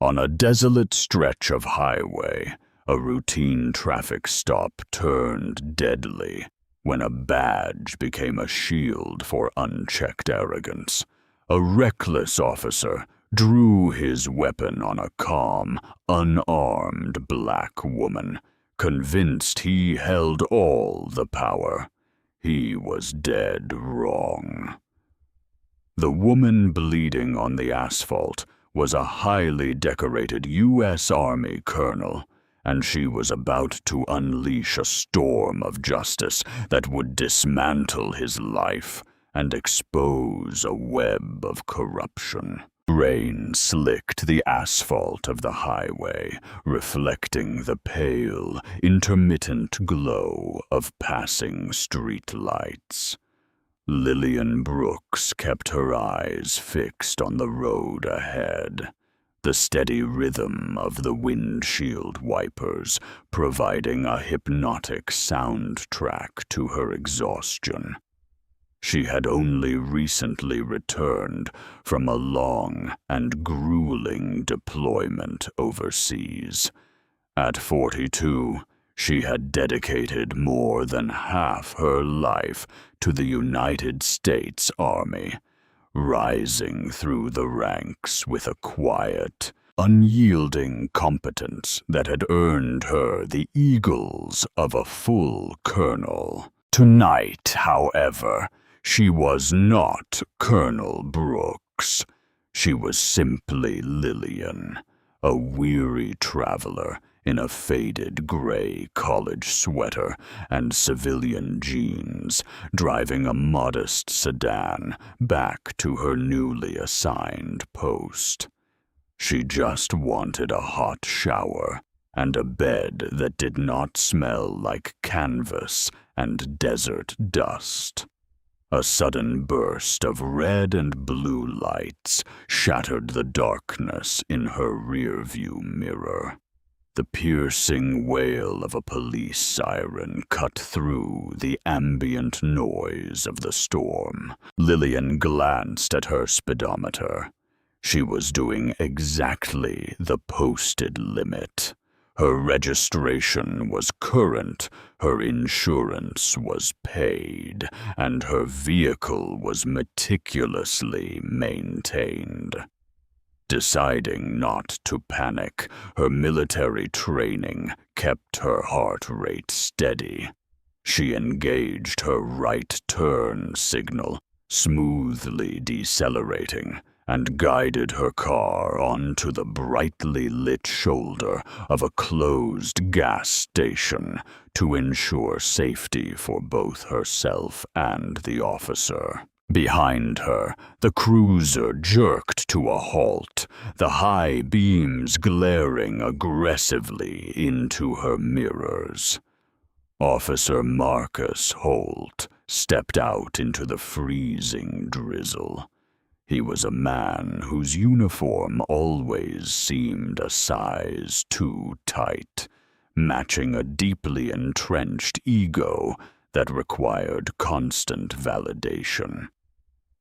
On a desolate stretch of highway, a routine traffic stop turned deadly when a badge became a shield for unchecked arrogance. A reckless officer drew his weapon on a calm, unarmed black woman, convinced he held all the power. He was dead wrong. The woman bleeding on the asphalt was a highly decorated U.S. Army colonel, and she was about to unleash a storm of justice that would dismantle his life and expose a web of corruption. Rain slicked the asphalt of the highway, reflecting the pale, intermittent glow of passing street lights. Lillian Brooks kept her eyes fixed on the road ahead, the steady rhythm of the windshield wipers providing a hypnotic soundtrack to her exhaustion. She had only recently returned from a long and grueling deployment overseas. At 42, she had dedicated more than half her life to the United States Army, rising through the ranks with a quiet, unyielding competence that had earned her the eagles of a full colonel. Tonight, however, she was not Colonel Brooks. She was simply Lillian, a weary traveler in a faded gray college sweater and civilian jeans, driving a modest sedan back to her newly assigned post. She just wanted a hot shower and a bed that did not smell like canvas and desert dust. A sudden burst of red and blue lights shattered the darkness in her rearview mirror. The piercing wail of a police siren cut through the ambient noise of the storm. Lillian glanced at her speedometer. She was doing exactly the posted limit. Her registration was current, her insurance was paid, and her vehicle was meticulously maintained. Deciding not to panic, her military training kept her heart rate steady. She engaged her right turn signal, smoothly decelerating, and guided her car onto the brightly lit shoulder of a closed gas station to ensure safety for both herself and the officer. Behind her, the cruiser jerked to a halt, the high beams glaring aggressively into her mirrors. Officer Marcus Holt stepped out into the freezing drizzle. He was a man whose uniform always seemed a size too tight, matching a deeply entrenched ego that required constant validation.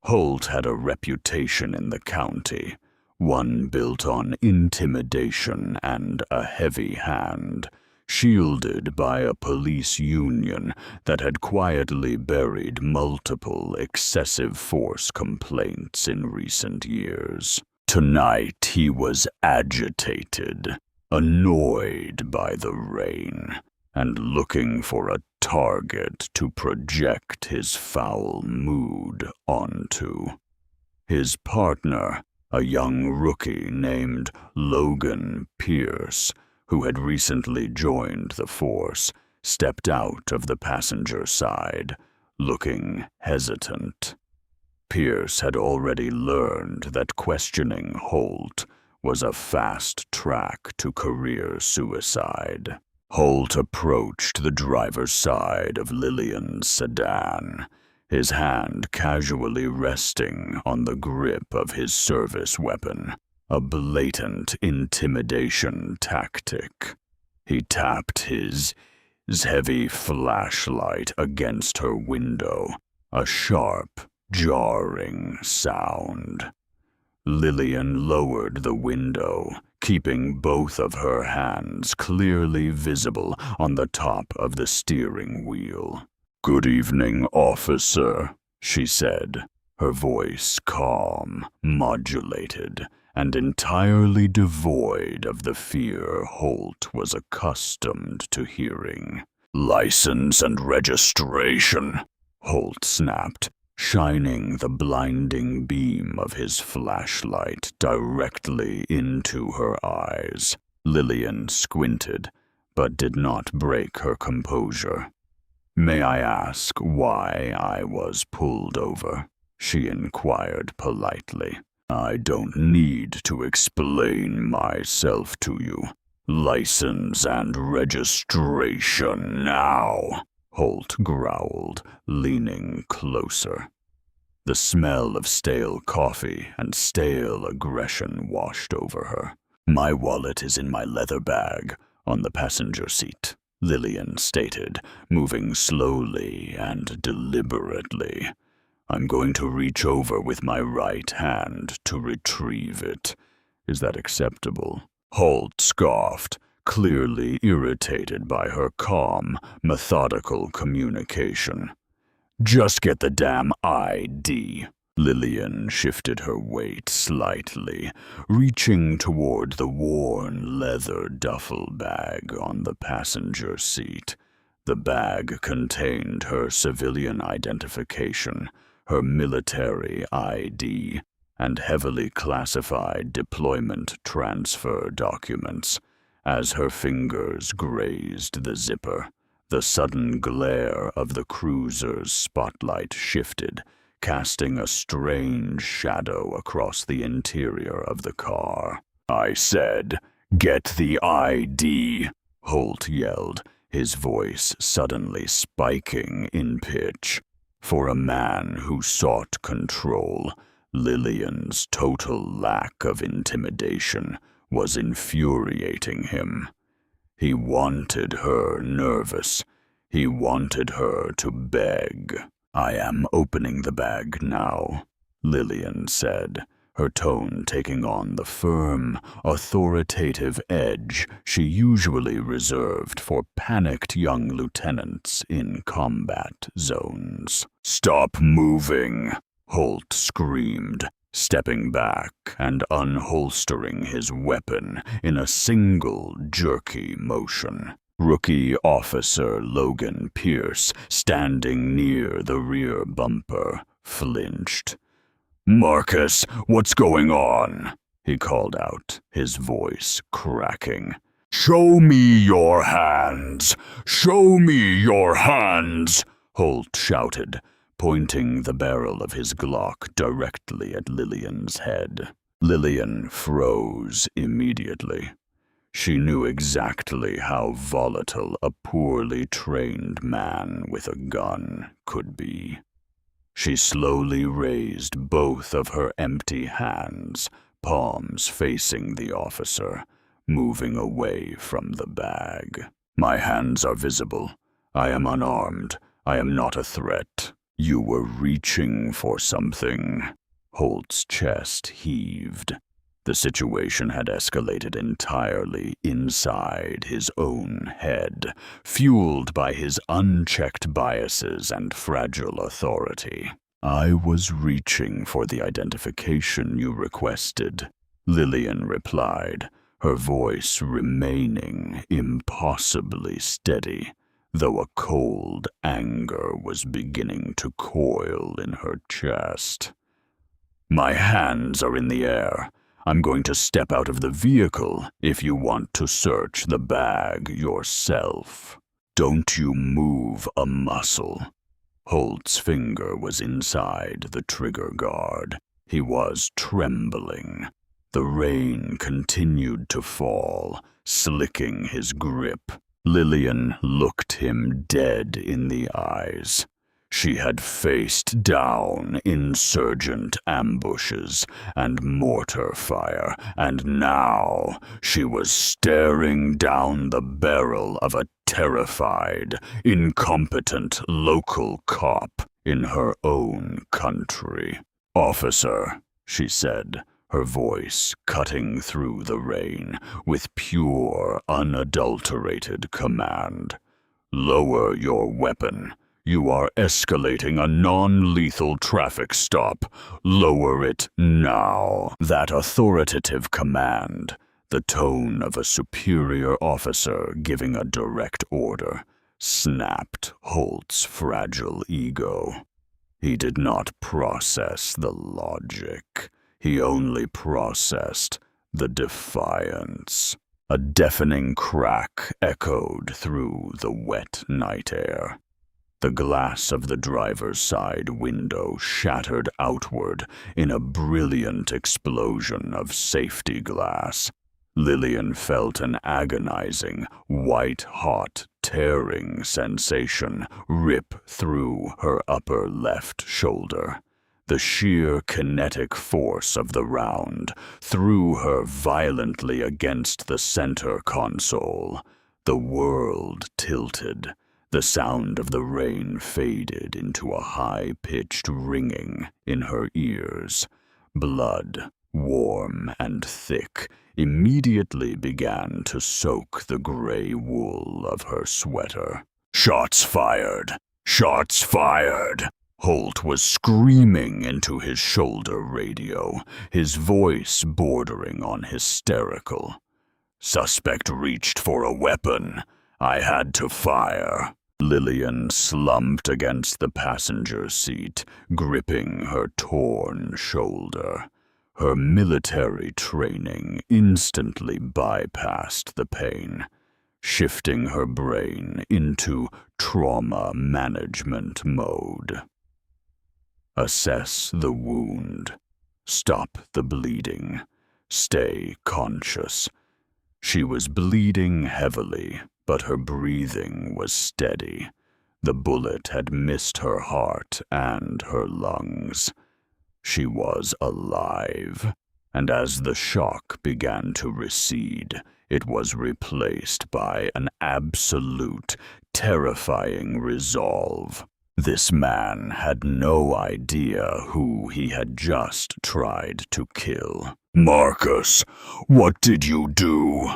Holt had a reputation in the county, one built on intimidation and a heavy hand, shielded by a police union that had quietly buried multiple excessive force complaints in recent years. Tonight he was agitated, annoyed by the rain, and looking for a target to project his foul mood onto. His partner, a young rookie named Logan Pierce, who had recently joined the force, stepped out of the passenger side, looking hesitant. Pierce had already learned that questioning Holt was a fast track to career suicide. Holt approached the driver's side of Lillian's sedan, his hand casually resting on the grip of his service weapon, a blatant intimidation tactic. He tapped his heavy flashlight against her window, a sharp, jarring sound. Lillian lowered the window, keeping both of her hands clearly visible on the top of the steering wheel. "Good evening, officer," she said, her voice calm, modulated, and entirely devoid of the fear Holt was accustomed to hearing. "License and registration," Holt snapped, shining the blinding beam of his flashlight directly into her eyes. Lillian squinted, but did not break her composure. "May I ask why I was pulled over?" she inquired politely. "I don't need to explain myself to you. License and registration now," Holt growled, leaning closer. The smell of stale coffee and stale aggression washed over her. "My wallet is in my leather bag on the passenger seat," Lillian stated, moving slowly and deliberately. "I'm going to reach over with my right hand to retrieve it. Is that acceptable?" Holt scoffed, clearly irritated by her calm, methodical communication. "Just get the damn ID." Lillian shifted her weight slightly, reaching toward the worn leather duffel bag on the passenger seat. The bag contained her civilian identification, her military ID, and heavily classified deployment transfer documents. As her fingers grazed the zipper, the sudden glare of the cruiser's spotlight shifted, casting a strange shadow across the interior of the car. "I said, get the ID," Holt yelled, his voice suddenly spiking in pitch. For a man who sought control, Lillian's total lack of intimidation was infuriating him. He wanted her nervous. He wanted her to beg. "I am opening the bag now," Lillian said, her tone taking on the firm, authoritative edge she usually reserved for panicked young lieutenants in combat zones. "Stop moving," Holt screamed, stepping back and unholstering his weapon in a single jerky motion. Rookie Officer Logan Pierce, standing near the rear bumper, flinched. "Marcus, what's going on?" he called out, his voice cracking. "Show me your hands! Show me your hands!" Holt shouted, pointing the barrel of his Glock directly at Lillian's head. Lillian froze immediately. She knew exactly how volatile a poorly trained man with a gun could be. She slowly raised both of her empty hands, palms facing the officer, moving away from the bag. "My hands are visible. I am unarmed. I am not a threat." "You were reaching for something." Holt's chest heaved. The situation had escalated entirely inside his own head, fueled by his unchecked biases and fragile authority. "I was reaching for the identification you requested," Lillian replied, her voice remaining impossibly steady, though a cold anger was beginning to coil in her chest. "My hands are in the air. I'm going to step out of the vehicle if you want to search the bag yourself. Don't you move a muscle." Holt's finger was inside the trigger guard. He was trembling. The rain continued to fall, slicking his grip. Lillian looked him dead in the eyes. She had faced down insurgent ambushes and mortar fire, and now she was staring down the barrel of a terrified, incompetent local cop in her own country. "Officer," she said, her voice cutting through the rain with pure, unadulterated command. "Lower your weapon. You are escalating a non-lethal traffic stop. Lower it now." That authoritative command, the tone of a superior officer giving a direct order, snapped Holt's fragile ego. He did not process the logic. He only processed the defiance. A deafening crack echoed through the wet night air. The glass of the driver's side window shattered outward in a brilliant explosion of safety glass. Lillian felt an agonizing, white-hot, tearing sensation rip through her upper left shoulder. The sheer kinetic force of the round threw her violently against the center console. The world tilted. The sound of the rain faded into a high-pitched ringing in her ears. Blood, warm and thick, immediately began to soak the gray wool of her sweater. "Shots fired! Shots fired!" Holt was screaming into his shoulder radio, his voice bordering on hysterical. "Suspect reached for a weapon. I had to fire." Lillian slumped against the passenger seat, gripping her torn shoulder. Her military training instantly bypassed the pain, shifting her brain into trauma management mode. Assess the wound. Stop the bleeding. Stay conscious. She was bleeding heavily, but her breathing was steady. The bullet had missed her heart and her lungs. She was alive, and as the shock began to recede, it was replaced by an absolute, terrifying resolve. This man had no idea who he had just tried to kill. "Marcus, what did you do?"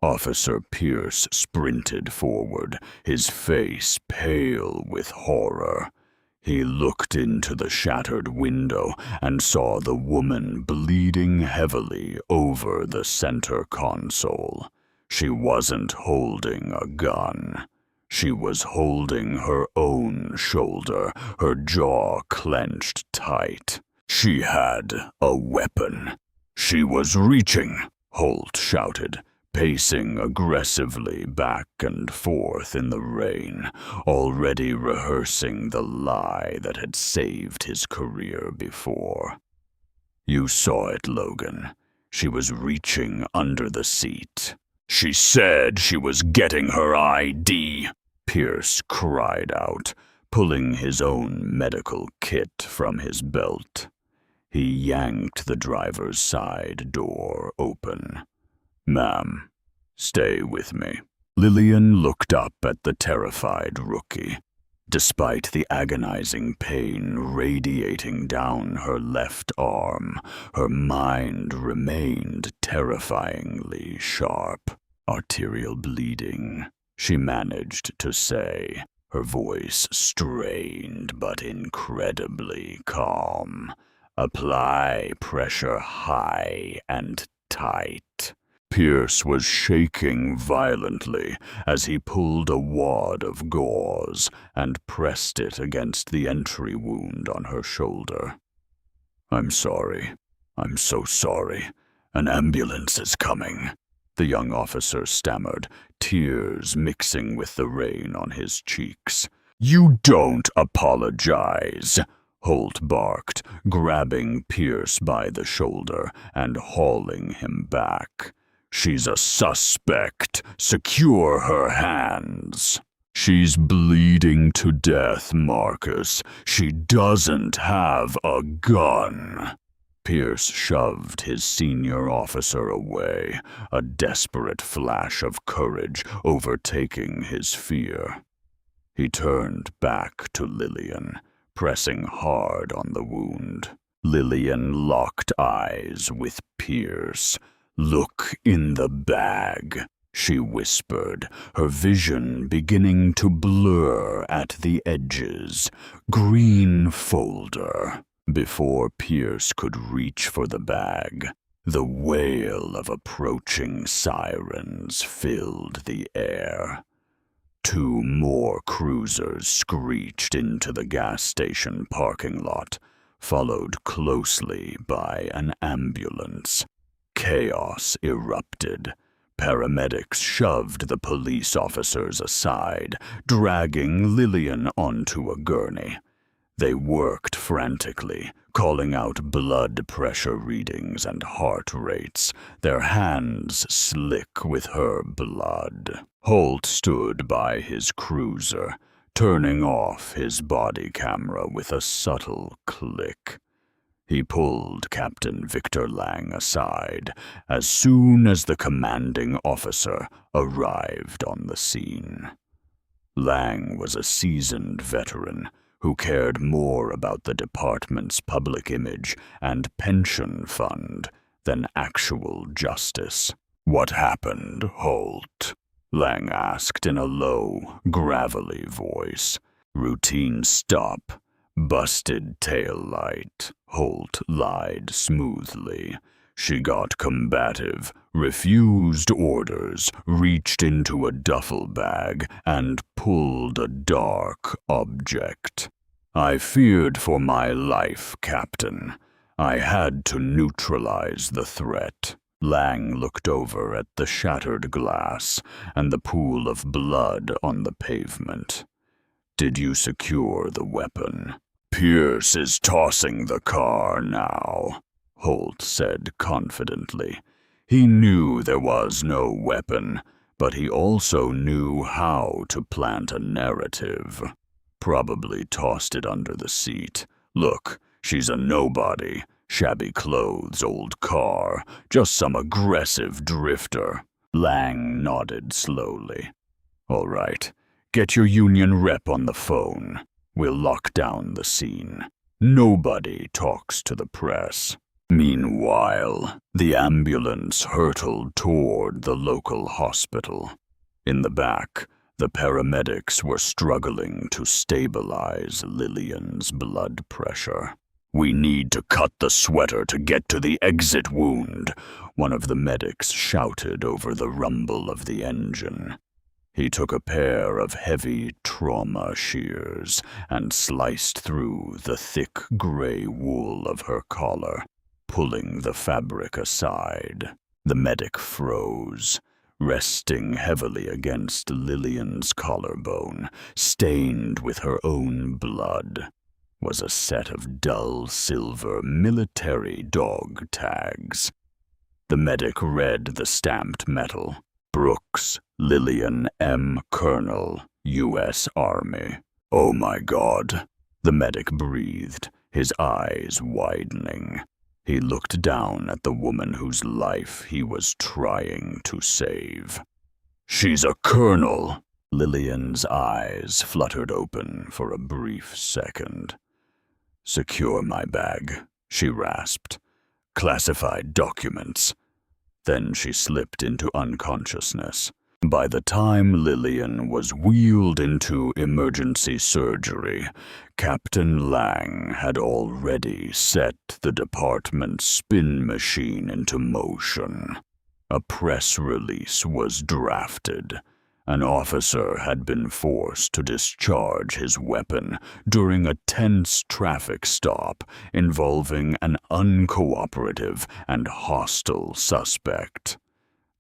Officer Pierce sprinted forward, his face pale with horror. He looked into the shattered window and saw the woman bleeding heavily over the center console. She wasn't holding a gun. She was holding her own shoulder, her jaw clenched tight. She had a weapon. "She was reaching," Holt shouted, pacing aggressively back and forth in the rain, already rehearsing the lie that had saved his career before. "You saw it, Logan. She was reaching under the seat." "She said she was getting her ID," Pierce cried out, pulling his own medical kit from his belt. He yanked the driver's side door open. "Ma'am, stay with me." Lillian looked up at the terrified rookie. Despite the agonizing pain radiating down her left arm, her mind remained terrifyingly sharp. "Arterial bleeding," she managed to say, her voice strained but incredibly calm. "Apply pressure high and tight." Pierce was shaking violently as he pulled a wad of gauze and pressed it against the entry wound on her shoulder. "I'm sorry. I'm so sorry. An ambulance is coming," the young officer stammered, tears mixing with the rain on his cheeks. "You don't apologize," Holt barked, grabbing Pierce by the shoulder and hauling him back. "She's a suspect. Secure her hands." "She's bleeding to death, Marcus. She doesn't have a gun." Pierce shoved his senior officer away, a desperate flash of courage overtaking his fear. He turned back to Lillian, pressing hard on the wound. Lillian locked eyes with Pierce. "Look in the bag," she whispered, her vision beginning to blur at the edges. "Green folder." Before Pierce could reach for the bag, the wail of approaching sirens filled the air. 2 more cruisers screeched into the gas station parking lot, followed closely by an ambulance. Chaos erupted. Paramedics shoved the police officers aside, dragging Lillian onto a gurney. They worked frantically, calling out blood pressure readings and heart rates, their hands slick with her blood. Holt stood by his cruiser, turning off his body camera with a subtle click. He pulled Captain Victor Lang aside as soon as the commanding officer arrived on the scene. Lang was a seasoned veteran who cared more about the department's public image and pension fund than actual justice. "What happened, Holt?" Lang asked in a low, gravelly voice. "Routine stop. Busted tail light," Holt lied smoothly. "She got combative, refused orders, reached into a duffel bag, and pulled a dark object. I feared for my life, Captain. I had to neutralize the threat." Lang looked over at the shattered glass and the pool of blood on the pavement. "Did you secure the weapon?" "Pierce is tossing the car now," Holt said confidently. He knew there was no weapon, but he also knew how to plant a narrative. "Probably tossed it under the seat. Look, she's a nobody. Shabby clothes, old car, just some aggressive drifter." Lang nodded slowly. "All right, get your union rep on the phone. We'll lock down the scene. Nobody talks to the press." Meanwhile, the ambulance hurtled toward the local hospital. In the back, the paramedics were struggling to stabilize Lillian's blood pressure. "We need to cut the sweater to get to the exit wound," one of the medics shouted over the rumble of the engine. He took a pair of heavy trauma shears and sliced through the thick gray wool of her collar, pulling the fabric aside. The medic froze, resting heavily against Lillian's collarbone, stained with her own blood, was a set of dull silver military dog tags. The medic read the stamped metal. "Brooks, Lillian M. Colonel, U.S. Army." "Oh my God," the medic breathed, his eyes widening. He looked down at the woman whose life he was trying to save. "She's a colonel." Lillian's eyes fluttered open for a brief second. "Secure my bag," she rasped. "Classified documents." Then she slipped into unconsciousness. By the time Lillian was wheeled into emergency surgery, Captain Lang had already set the department's spin machine into motion. A press release was drafted. An officer had been forced to discharge his weapon during a tense traffic stop involving an uncooperative and hostile suspect.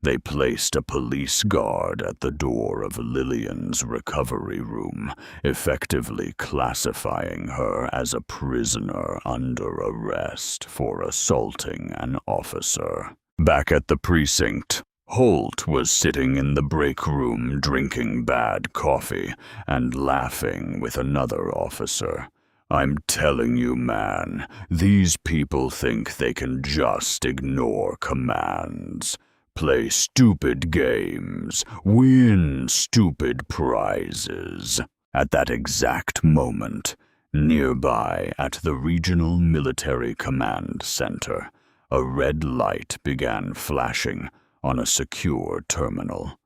They placed a police guard at the door of Lillian's recovery room, effectively classifying her as a prisoner under arrest for assaulting an officer. Back at the precinct, Holt was sitting in the break room drinking bad coffee and laughing with another officer. "I'm telling you, man, these people think they can just ignore commands. Play stupid games, win stupid prizes." At that exact moment, Nearby, at the Regional Military Command Center, a red light began flashing on a secure terminal.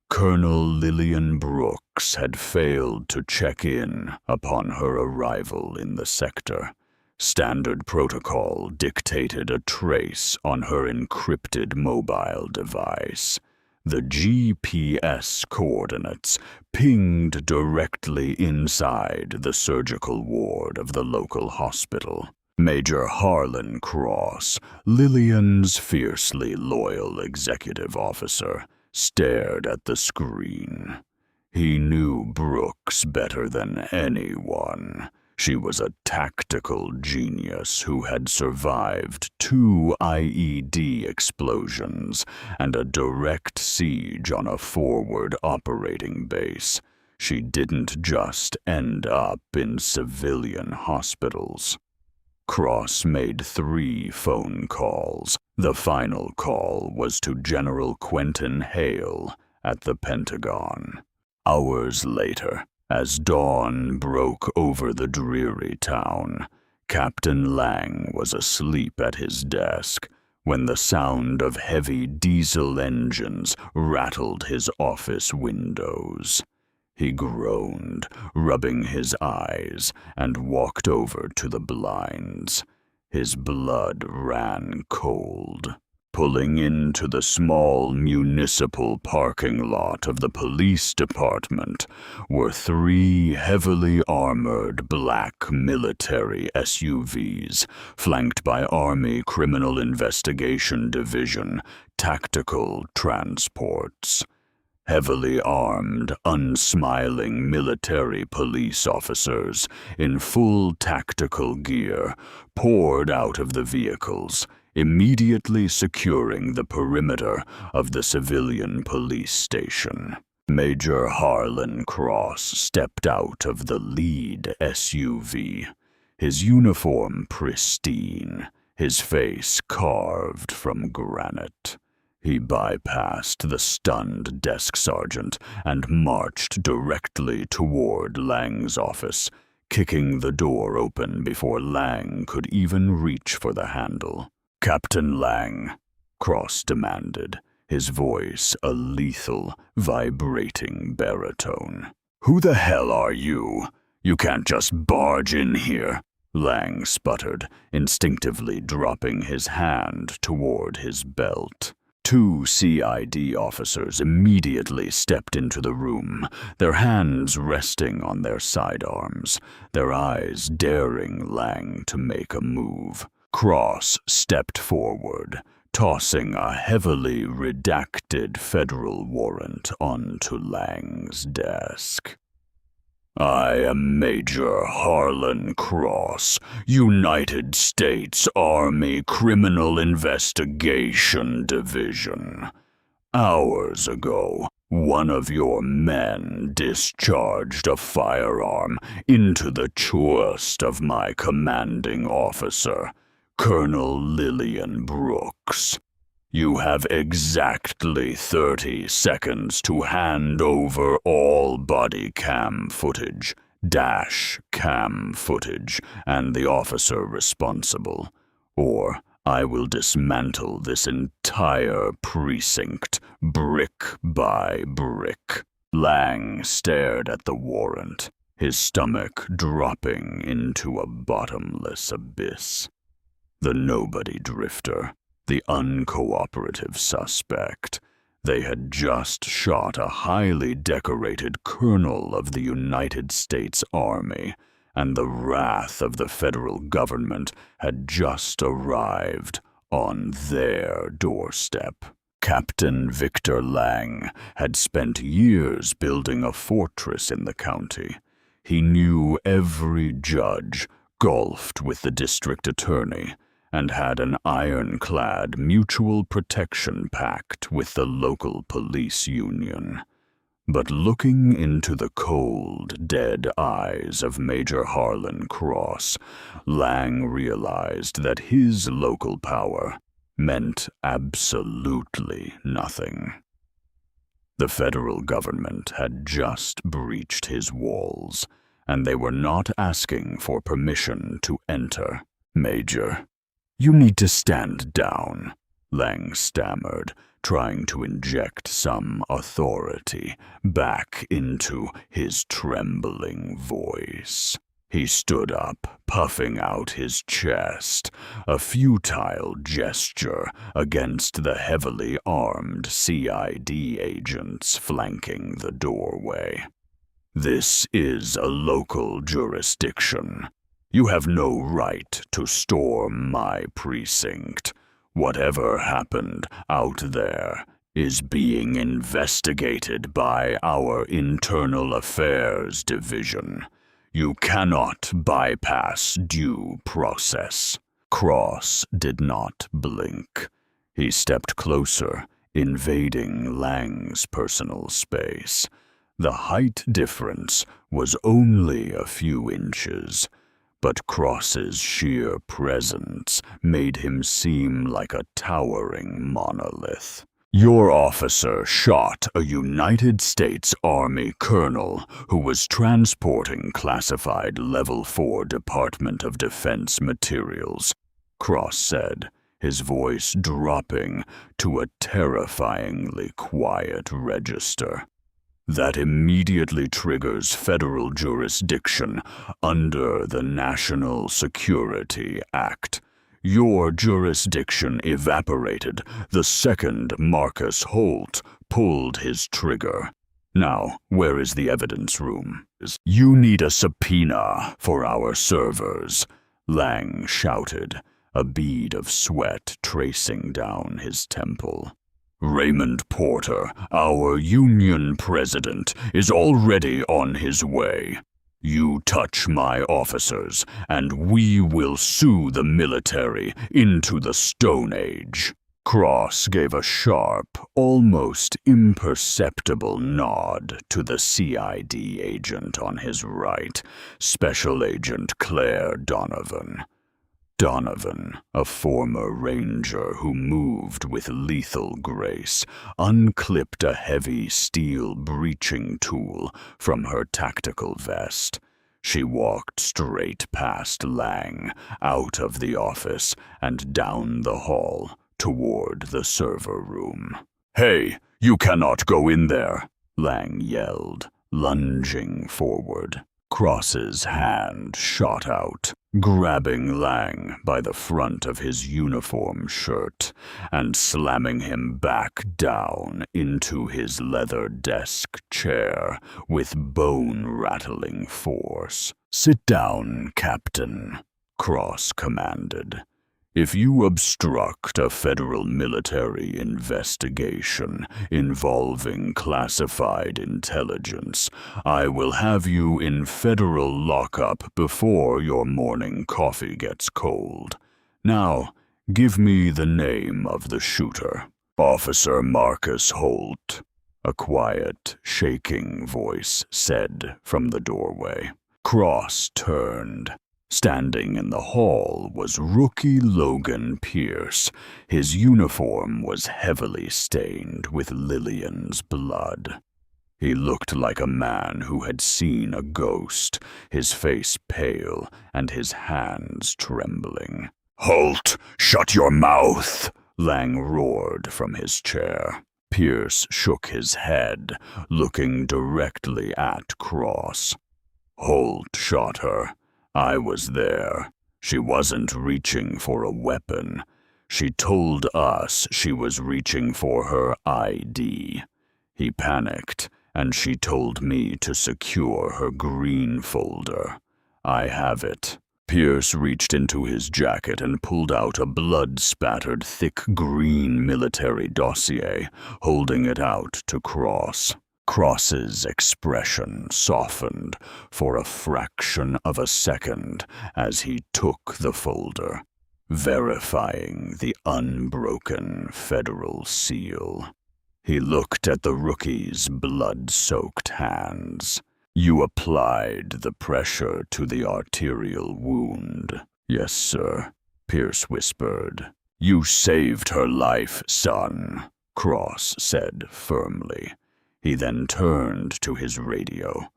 Colonel Lillian Brooks had failed to check in upon her arrival in the sector. Standard protocol dictated a trace on her encrypted mobile device. The GPS coordinates pinged directly inside the surgical ward of the local hospital. Major Harlan Cross, Lillian's fiercely loyal executive officer, stared at the screen. He knew Brooks better than anyone. She was a tactical genius who had survived 2 IED explosions and a direct siege on a forward operating base. She didn't just end up in civilian hospitals. Cross made 3 phone calls. The final call was to General Quentin Hale at the Pentagon. Hours later, as dawn broke over the dreary town, Captain Lang was asleep at his desk when the sound of heavy diesel engines rattled his office windows. He groaned, rubbing his eyes, and walked over to the blinds. His blood ran cold. Pulling into the small municipal parking lot of the police department were 3 heavily armored black military SUVs, flanked by Army Criminal Investigation Division tactical transports. Heavily armed, unsmiling military police officers in full tactical gear poured out of the vehicles, immediately securing the perimeter of the civilian police station. Major Harlan Cross stepped out of the lead SUV, his uniform pristine, his face carved from granite. He bypassed the stunned desk sergeant and marched directly toward Lang's office, kicking the door open before Lang could even reach for the handle. "Captain Lang," Cross demanded, his voice a lethal, vibrating baritone. "Who the hell are you? You can't just barge in here," Lang sputtered, instinctively dropping his hand toward his belt. 2 CID officers immediately stepped into the room, their hands resting on their sidearms, their eyes daring Lang to make a move. Cross stepped forward, tossing a heavily redacted federal warrant onto Lang's desk. "I am Major Harlan Cross, United States Army Criminal Investigation Division. Hours ago, one of your men discharged a firearm into the chest of my commanding officer, Colonel Lillian Brooks. You have exactly 30 seconds to hand over all body cam footage, dash cam footage, and the officer responsible, or I will dismantle this entire precinct, brick by brick." Lang stared at the warrant, his stomach dropping into a bottomless abyss. The nobody drifter, the uncooperative suspect. They had just shot a highly decorated colonel of the United States Army, and the wrath of the federal government had just arrived on their doorstep. Captain Victor Lang had spent years building a fortress in the county. He knew every judge, golfed with the district attorney, and had an ironclad mutual protection pact with the local police union. But looking into the cold, dead eyes of Major Harlan Cross, Lang realized that his local power meant absolutely nothing. The federal government had just breached his walls, and they were not asking for permission to enter. "Major, you need to stand down," Lang stammered, trying to inject some authority back into his trembling voice. He stood up, puffing out his chest, a futile gesture against the heavily armed CID agents flanking the doorway. "This is a local jurisdiction. You have no right to storm my precinct. Whatever happened out there is being investigated by our Internal Affairs Division. You cannot bypass due process." Cross did not blink. He stepped closer, invading Lang's personal space. The height difference was only a few inches, but Cross's sheer presence made him seem like a towering monolith. "Your officer shot a United States Army colonel who was transporting classified Level 4 Department of Defense materials," Cross said, his voice dropping to a terrifyingly quiet register. "That immediately triggers federal jurisdiction under the National Security Act. Your jurisdiction evaporated the second Marcus Holt pulled his trigger. Now, where is the evidence room?" "You need a subpoena for our servers," Lang shouted, a bead of sweat tracing down his temple. "Raymond Porter, our union president, is already on his way. You touch my officers, and we will sue the military into the Stone Age." Cross gave a sharp, almost imperceptible nod to the CID agent on his right, Special Agent Claire Donovan. Donovan, a former ranger who moved with lethal grace, unclipped a heavy steel breaching tool from her tactical vest. She walked straight past Lang, out of the office and down the hall toward the server room. "Hey, you cannot go in there," Lang yelled, lunging forward. Cross's hand shot out, grabbing Lang by the front of his uniform shirt and slamming him back down into his leather desk chair with bone-rattling force. "Sit down, Captain," Cross commanded. "If you obstruct a federal military investigation involving classified intelligence, I will have you in federal lockup before your morning coffee gets cold. Now, give me the name of the shooter." "Officer Marcus Holt," a quiet, shaking voice said from the doorway. Cross turned. Standing in the hall was Rookie Logan Pierce. His uniform was heavily stained with Lillian's blood. He looked like a man who had seen a ghost, his face pale and his hands trembling. "Holt, shut your mouth!" Lang roared from his chair. Pierce shook his head, looking directly at Cross. "Holt shot her. I was there. She wasn't reaching for a weapon. She told us she was reaching for her ID. He panicked, and she told me to secure her green folder. I have it." Pierce reached into his jacket and pulled out a blood-spattered thick green military dossier, holding it out to Cross. Cross's expression softened for a fraction of a second as he took the folder, verifying the unbroken federal seal. He looked at the rookie's blood-soaked hands. "You applied the pressure to the arterial wound." "Yes, sir," Pierce whispered. "You saved her life, son," Cross said firmly. He then turned to his radio.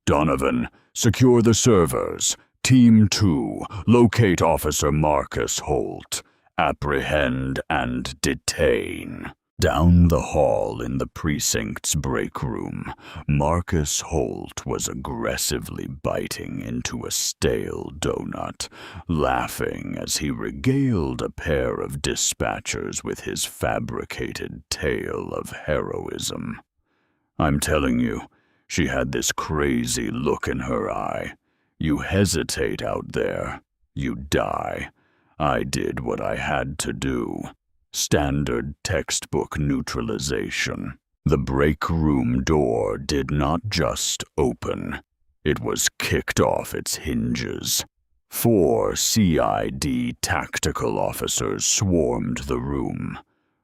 Donovan, secure the servers. Team 2, locate Officer Marcus Holt. Apprehend and detain. Down the hall in the precinct's break room, Marcus Holt was aggressively biting into a stale donut, laughing as he regaled a pair of dispatchers with his fabricated tale of heroism. I'm telling you, she had this crazy look in her eye. You hesitate out there, you die. I did what I had to do. Standard textbook neutralization. The break room door did not just open. It was kicked off its hinges. 4 CID tactical officers swarmed the room.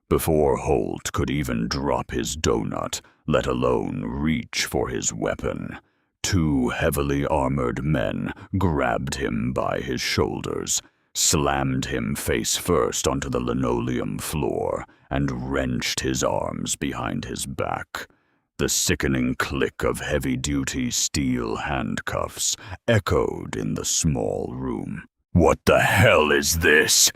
Before Holt could even drop his donut, let alone reach for his weapon, 2 heavily armored men grabbed him by his shoulders, slammed him face first onto the linoleum floor, and wrenched his arms behind his back. The sickening click of heavy-duty steel handcuffs echoed in the small room. "What the hell is this?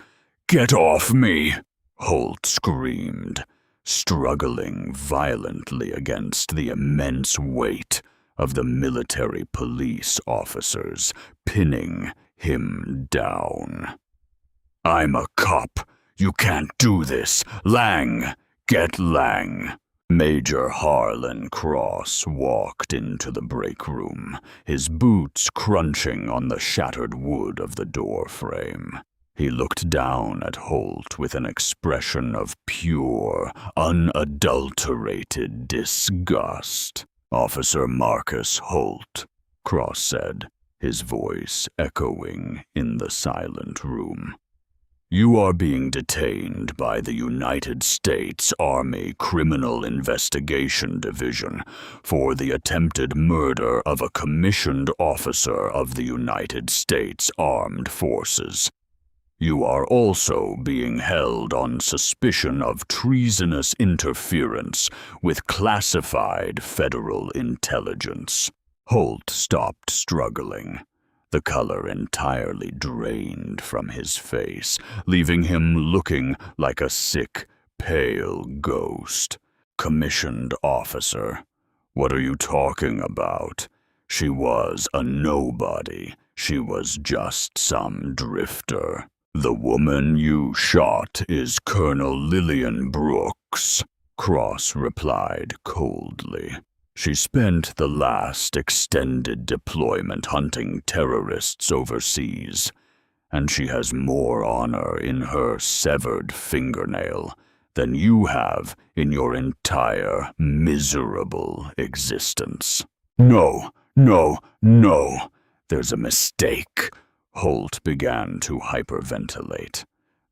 Get off me!" Holt screamed, struggling violently against the immense weight of the military police officers, pinning him down. "I'm a cop. You can't do this. Lang, get Lang." Major Harlan Cross walked into the break room, his boots crunching on the shattered wood of the door frame. He looked down at Holt with an expression of pure, unadulterated disgust. "Officer Marcus Holt," Cross said, his voice echoing in the silent room. "You are being detained by the United States Army Criminal Investigation Division for the attempted murder of a commissioned officer of the United States Armed Forces. You are also being held on suspicion of treasonous interference with classified federal intelligence." Holt stopped struggling. The color entirely drained from his face, leaving him looking like a sick, pale ghost. "Commissioned officer? What are you talking about? She was a nobody. She was just some drifter. The woman you shot is Colonel Lillian Brooks," Cross replied coldly. "She spent the last extended deployment hunting terrorists overseas, and she has more honor in her severed fingernail than you have in your entire miserable existence." No, there's a mistake." Holt began to hyperventilate.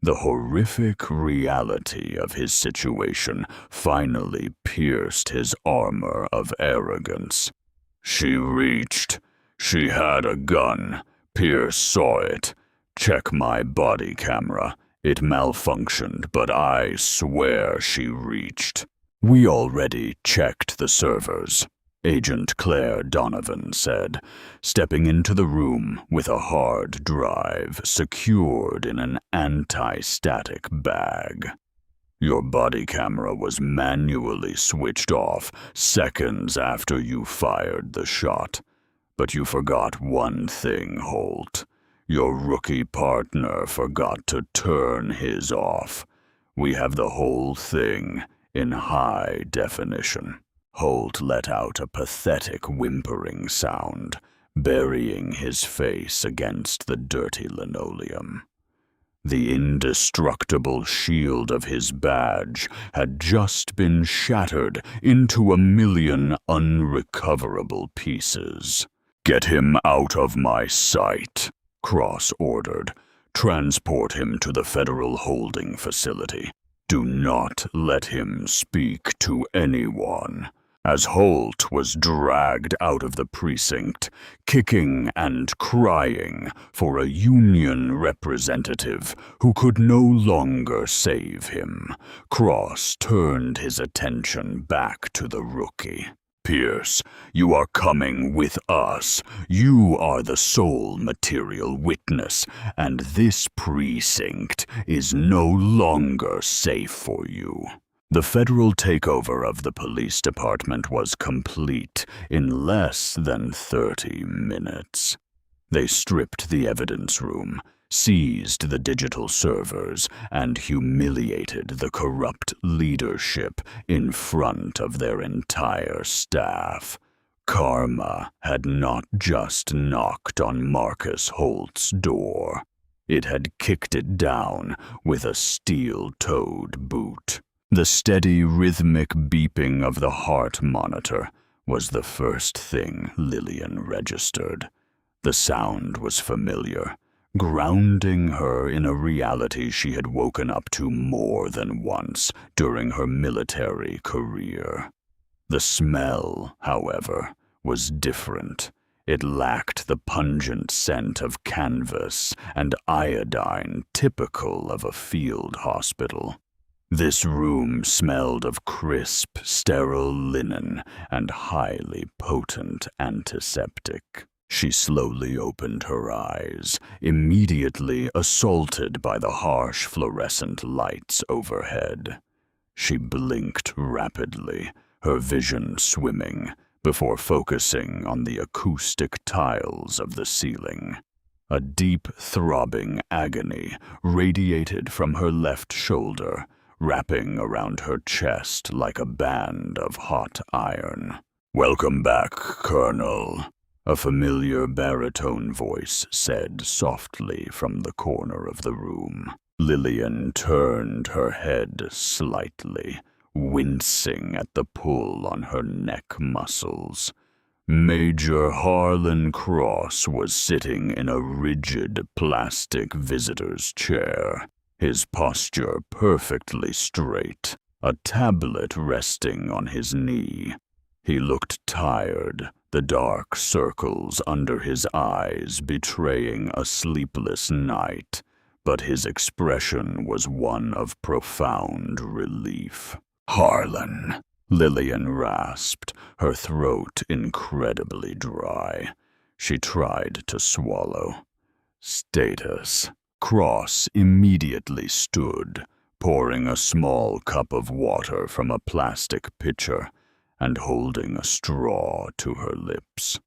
The horrific reality of his situation finally pierced his armor of arrogance. "She reached. She had a gun. Pierce saw it. Check my body camera. It malfunctioned, but I swear she reached." "We already checked the servers," Agent Claire Donovan said, stepping into the room with a hard drive secured in an anti-static bag. "Your body camera was manually switched off seconds after you fired the shot. But you forgot one thing, Holt. Your rookie partner forgot to turn his off. We have the whole thing in high definition." Holt let out a pathetic whimpering sound, burying his face against the dirty linoleum. The indestructible shield of his badge had just been shattered into a million unrecoverable pieces. "Get him out of my sight," Cross ordered. "Transport him to the federal holding facility. Do not let him speak to anyone." As Holt was dragged out of the precinct, kicking and crying for a union representative who could no longer save him, Cross turned his attention back to the rookie. Pierce, you are coming with us. You are the sole material witness, and this precinct is no longer safe for you." The federal takeover of the police department was complete in less than 30 minutes. They stripped the evidence room, seized the digital servers, and humiliated the corrupt leadership in front of their entire staff. Karma had not just knocked on Marcus Holt's door. It had kicked it down with a steel-toed boot. The steady, rhythmic beeping of the heart monitor was the first thing Lillian registered. The sound was familiar, grounding her in a reality she had woken up to more than once during her military career. The smell, however, was different. It lacked the pungent scent of canvas and iodine typical of a field hospital. This room smelled of crisp, sterile linen and highly potent antiseptic. She slowly opened her eyes, immediately assaulted by the harsh fluorescent lights overhead. She blinked rapidly, her vision swimming, before focusing on the acoustic tiles of the ceiling. A deep, throbbing agony radiated from her left shoulder, wrapping around her chest like a band of hot iron. "Welcome back, Colonel," a familiar baritone voice said softly from the corner of the room. Lillian turned her head slightly, wincing at the pull on her neck muscles. Major Harlan Cross was sitting in a rigid plastic visitor's chair, his posture perfectly straight, a tablet resting on his knee. He looked tired, the dark circles under his eyes betraying a sleepless night, but his expression was one of profound relief. "Harlan," Lillian rasped, her throat incredibly dry. She tried to swallow. "Status." Cross immediately stood, pouring a small cup of water from a plastic pitcher and holding a straw to her lips.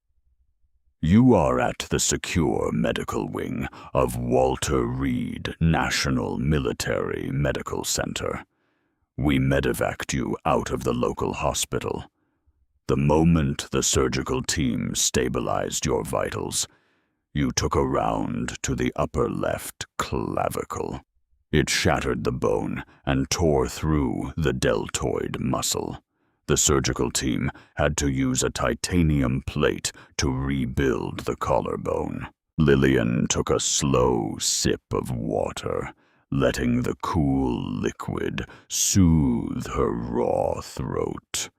"You are at the secure medical wing of Walter Reed National Military Medical Center. We medevaced you out of the local hospital. The moment the surgical team stabilized your vitals, you took a round to the upper left clavicle. It shattered the bone and tore through the deltoid muscle. The surgical team had to use a titanium plate to rebuild the collarbone." Lillian took a slow sip of water, letting the cool liquid soothe her raw throat.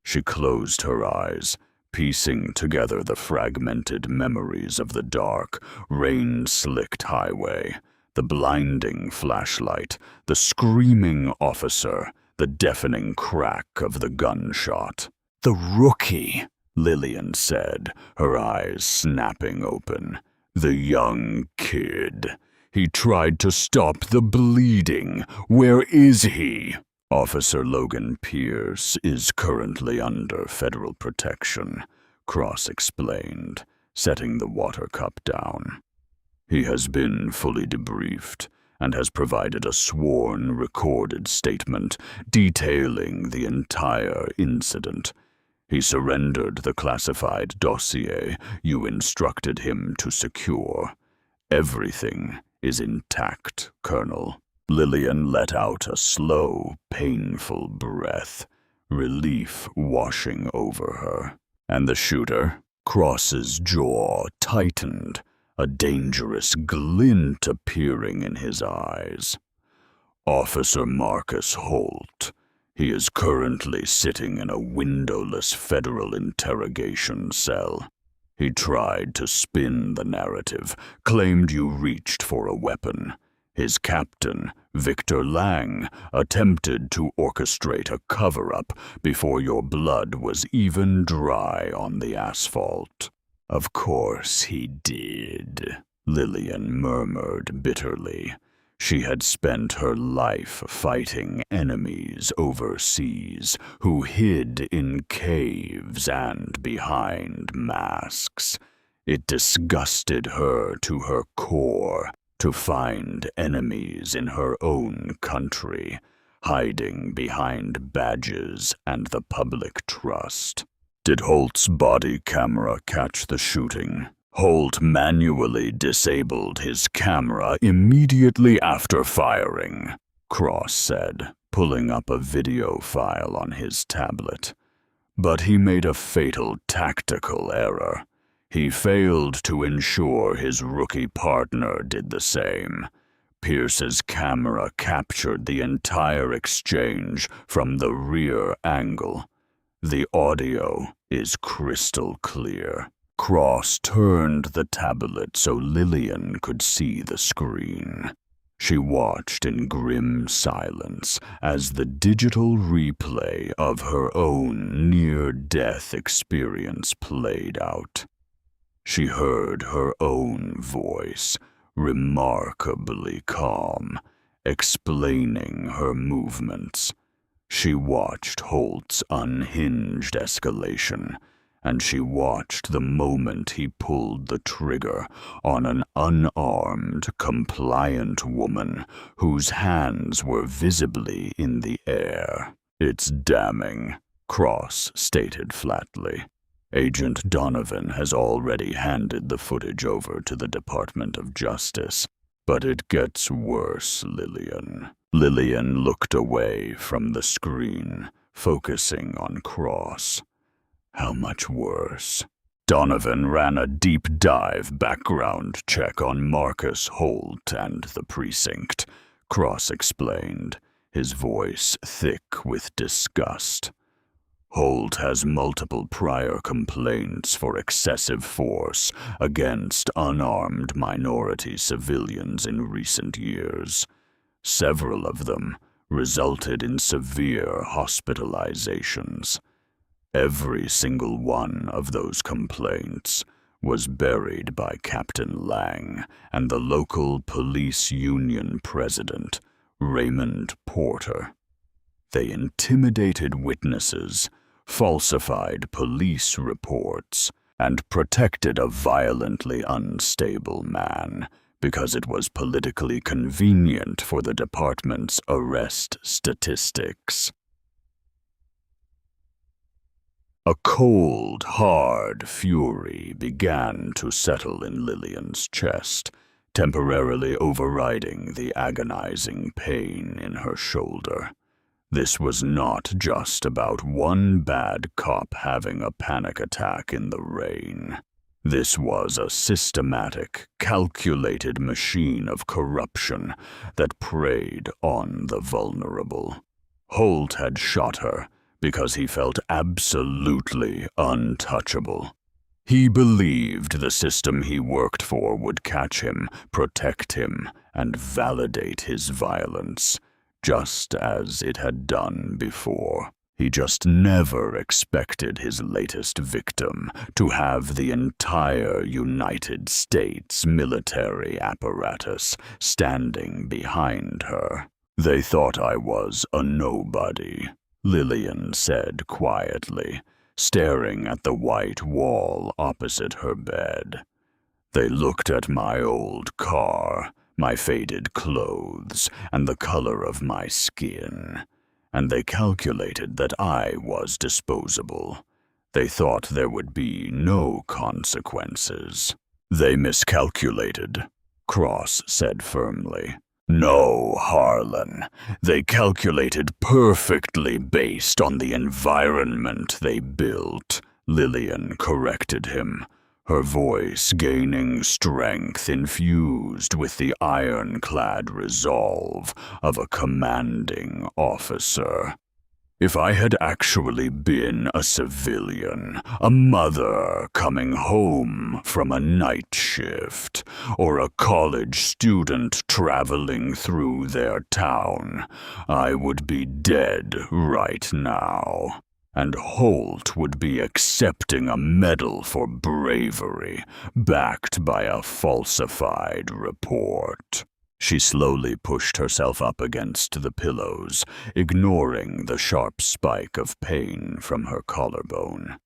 She closed her eyes, piecing together the fragmented memories of the dark, rain-slicked highway, the blinding flashlight, the screaming officer, the deafening crack of the gunshot. "The rookie," Lillian said, her eyes snapping open. "The young kid. He tried to stop the bleeding. Where is he?" "Officer Logan Pierce is currently under federal protection," Cross explained, setting the water cup down. "He has been fully debriefed and has provided a sworn recorded statement detailing the entire incident. He surrendered the classified dossier you instructed him to secure. Everything is intact, Colonel." Lillian let out a slow, painful breath, relief washing over her. "And the shooter?" Cross's jaw tightened, a dangerous glint appearing in his eyes. "Officer Marcus Holt. He is currently sitting in a windowless federal interrogation cell. He tried to spin the narrative, claimed you reached for a weapon. His captain, Victor Lang, attempted to orchestrate a cover-up before your blood was even dry on the asphalt. Of course he did, Lillian murmured bitterly. She had spent her life fighting enemies overseas who hid in caves and behind masks. It disgusted her to her core to find enemies in her own country, hiding behind badges and the public trust. Did Holt's body camera catch the shooting? Holt manually disabled his camera immediately after firing, Cross said, pulling up a video file on his tablet. But he made a fatal tactical error. He failed to ensure his rookie partner did the same. Pierce's camera captured the entire exchange from the rear angle. The audio is crystal clear. Cross turned the tablet so Lillian could see the screen. She watched in grim silence as the digital replay of her own near-death experience played out. She heard her own voice, remarkably calm, explaining her movements. She watched Holt's unhinged escalation, and she watched the moment he pulled the trigger on an unarmed, compliant woman whose hands were visibly in the air. "It's damning," Cross stated flatly. "Agent Donovan has already handed the footage over to the Department of Justice. But it gets worse, Lillian." Lillian looked away from the screen, focusing on Cross. "How much worse?" Donovan ran a deep dive background check on Marcus Holt and the precinct, Cross explained, his voice thick with disgust. "Holt has multiple prior complaints for excessive force against unarmed minority civilians in recent years. Several of them resulted in severe hospitalizations. Every single one of those complaints was buried by Captain Lang and the local police union president, Raymond Porter. They intimidated witnesses, falsified police reports, and protected a violently unstable man because it was politically convenient for the department's arrest statistics." A cold, hard fury began to settle in Lillian's chest, temporarily overriding the agonizing pain in her shoulder. This was not just about one bad cop having a panic attack in the rain. This was a systematic, calculated machine of corruption that preyed on the vulnerable. Holt had shot her because he felt absolutely untouchable. He believed the system he worked for would catch him, protect him, and validate his violence, just as it had done before. He just never expected his latest victim to have the entire United States military apparatus standing behind her. "They thought I was a nobody," Lillian said quietly, staring at the white wall opposite her bed. "They looked at my old car, my faded clothes, and the color of my skin, and they calculated that I was disposable. They thought there would be no consequences." "They miscalculated," Cross said firmly. "No, Harlan. They calculated perfectly based on the environment they built," Lillian corrected him, her voice gaining strength infused with the ironclad resolve of a commanding officer. If I had actually been a civilian, a mother coming home from a night shift, or a college student traveling through their town, I would be dead right now. And Holt would be accepting a medal for bravery, backed by a falsified report. She slowly pushed herself up against the pillows, ignoring the sharp spike of pain from her collarbone.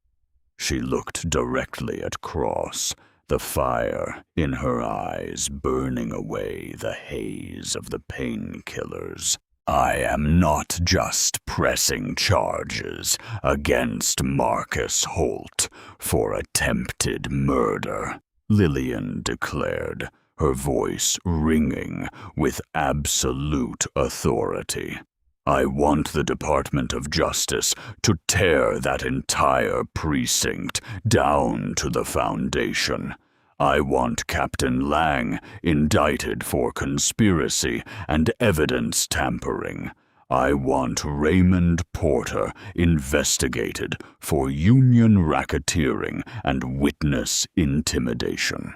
She looked directly at Cross, the fire in her eyes burning away the haze of the painkillers. I am not just pressing charges against Marcus Holt for attempted murder, Lillian declared, her voice ringing with absolute authority. I want the Department of Justice to tear that entire precinct down to the foundation. I want Captain Lang indicted for conspiracy and evidence tampering. I want Raymond Porter investigated for union racketeering and witness intimidation.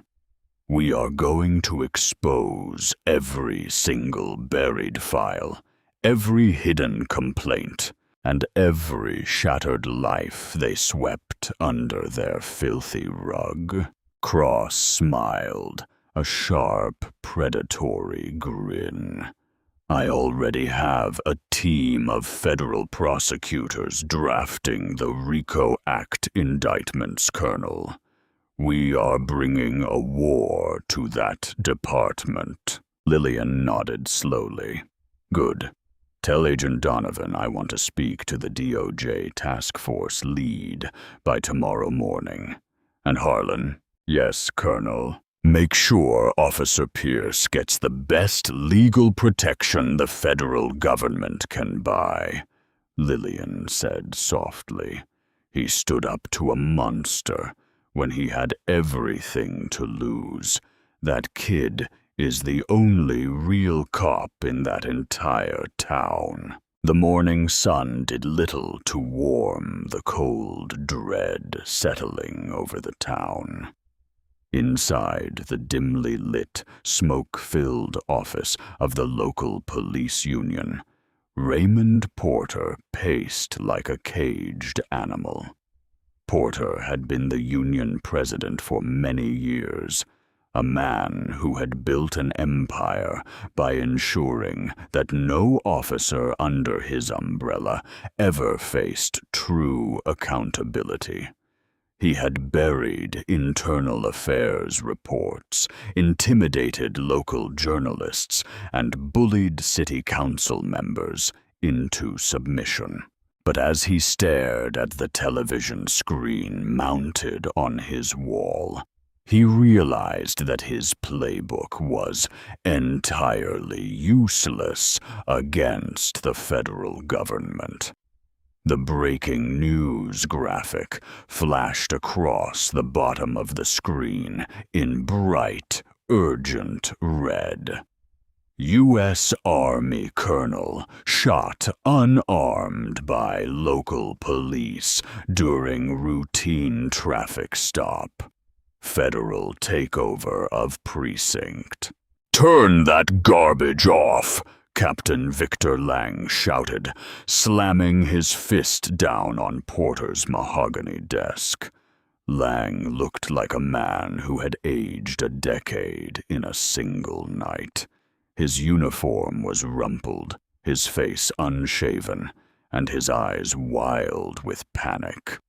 We are going to expose every single buried file, every hidden complaint, and every shattered life they swept under their filthy rug. Cross smiled, a sharp, predatory grin. I already have a team of federal prosecutors drafting the RICO Act indictments, Colonel. We are bringing a war to that department. Lillian nodded slowly. Good. Tell Agent Donovan I want to speak to the DOJ task force lead by tomorrow morning. And Harlan? Yes, Colonel. Make sure Officer Pierce gets the best legal protection the federal government can buy, Lillian said softly. He stood up to a monster when he had everything to lose. That kid is the only real cop in that entire town. The morning sun did little to warm the cold dread settling over the town. Inside the dimly lit, smoke-filled office of the local police union, Raymond Porter paced like a caged animal. Porter had been the union president for many years, a man who had built an empire by ensuring that no officer under his umbrella ever faced true accountability. He had buried internal affairs reports, intimidated local journalists, and bullied city council members into submission. But as he stared at the television screen mounted on his wall, he realized that his playbook was entirely useless against the federal government. The breaking news graphic flashed across the bottom of the screen in bright, urgent red. U.S. Army Colonel shot unarmed by local police during routine traffic stop. Federal takeover of precinct. Turn that garbage off! Captain Victor Lang shouted, slamming his fist down on Porter's mahogany desk. Lang looked like a man who had aged a decade in a single night. His uniform was rumpled, his face unshaven, and his eyes wild with panic.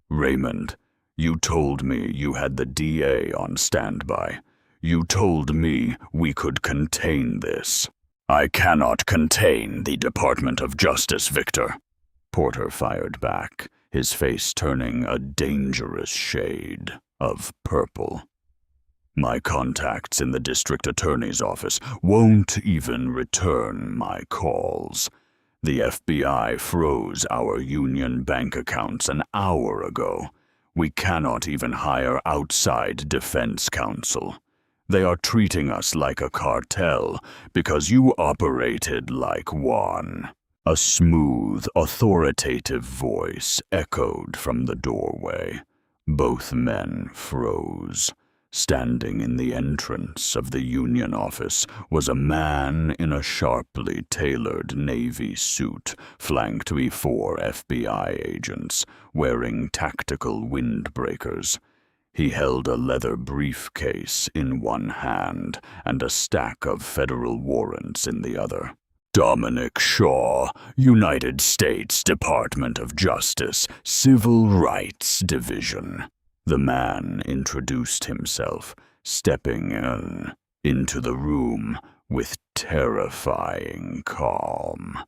Raymond, you told me you had the DA on standby. You told me we could contain this. I cannot contain the Department of Justice, Victor. Porter fired back, his face turning a dangerous shade of purple. My contacts in the district attorney's office won't even return my calls. The FBI froze our union bank accounts an hour ago. We cannot even hire outside defense counsel. They are treating us like a cartel because you operated like one. A smooth, authoritative voice echoed from the doorway. Both men froze. Standing in the entrance of the union office was a man in a sharply tailored navy suit, flanked by 4 FBI agents, wearing tactical windbreakers. He held a leather briefcase in one hand and a stack of federal warrants in the other. Dominic Shaw, United States Department of Justice, Civil Rights Division. The man introduced himself, stepping into the room with terrifying calm.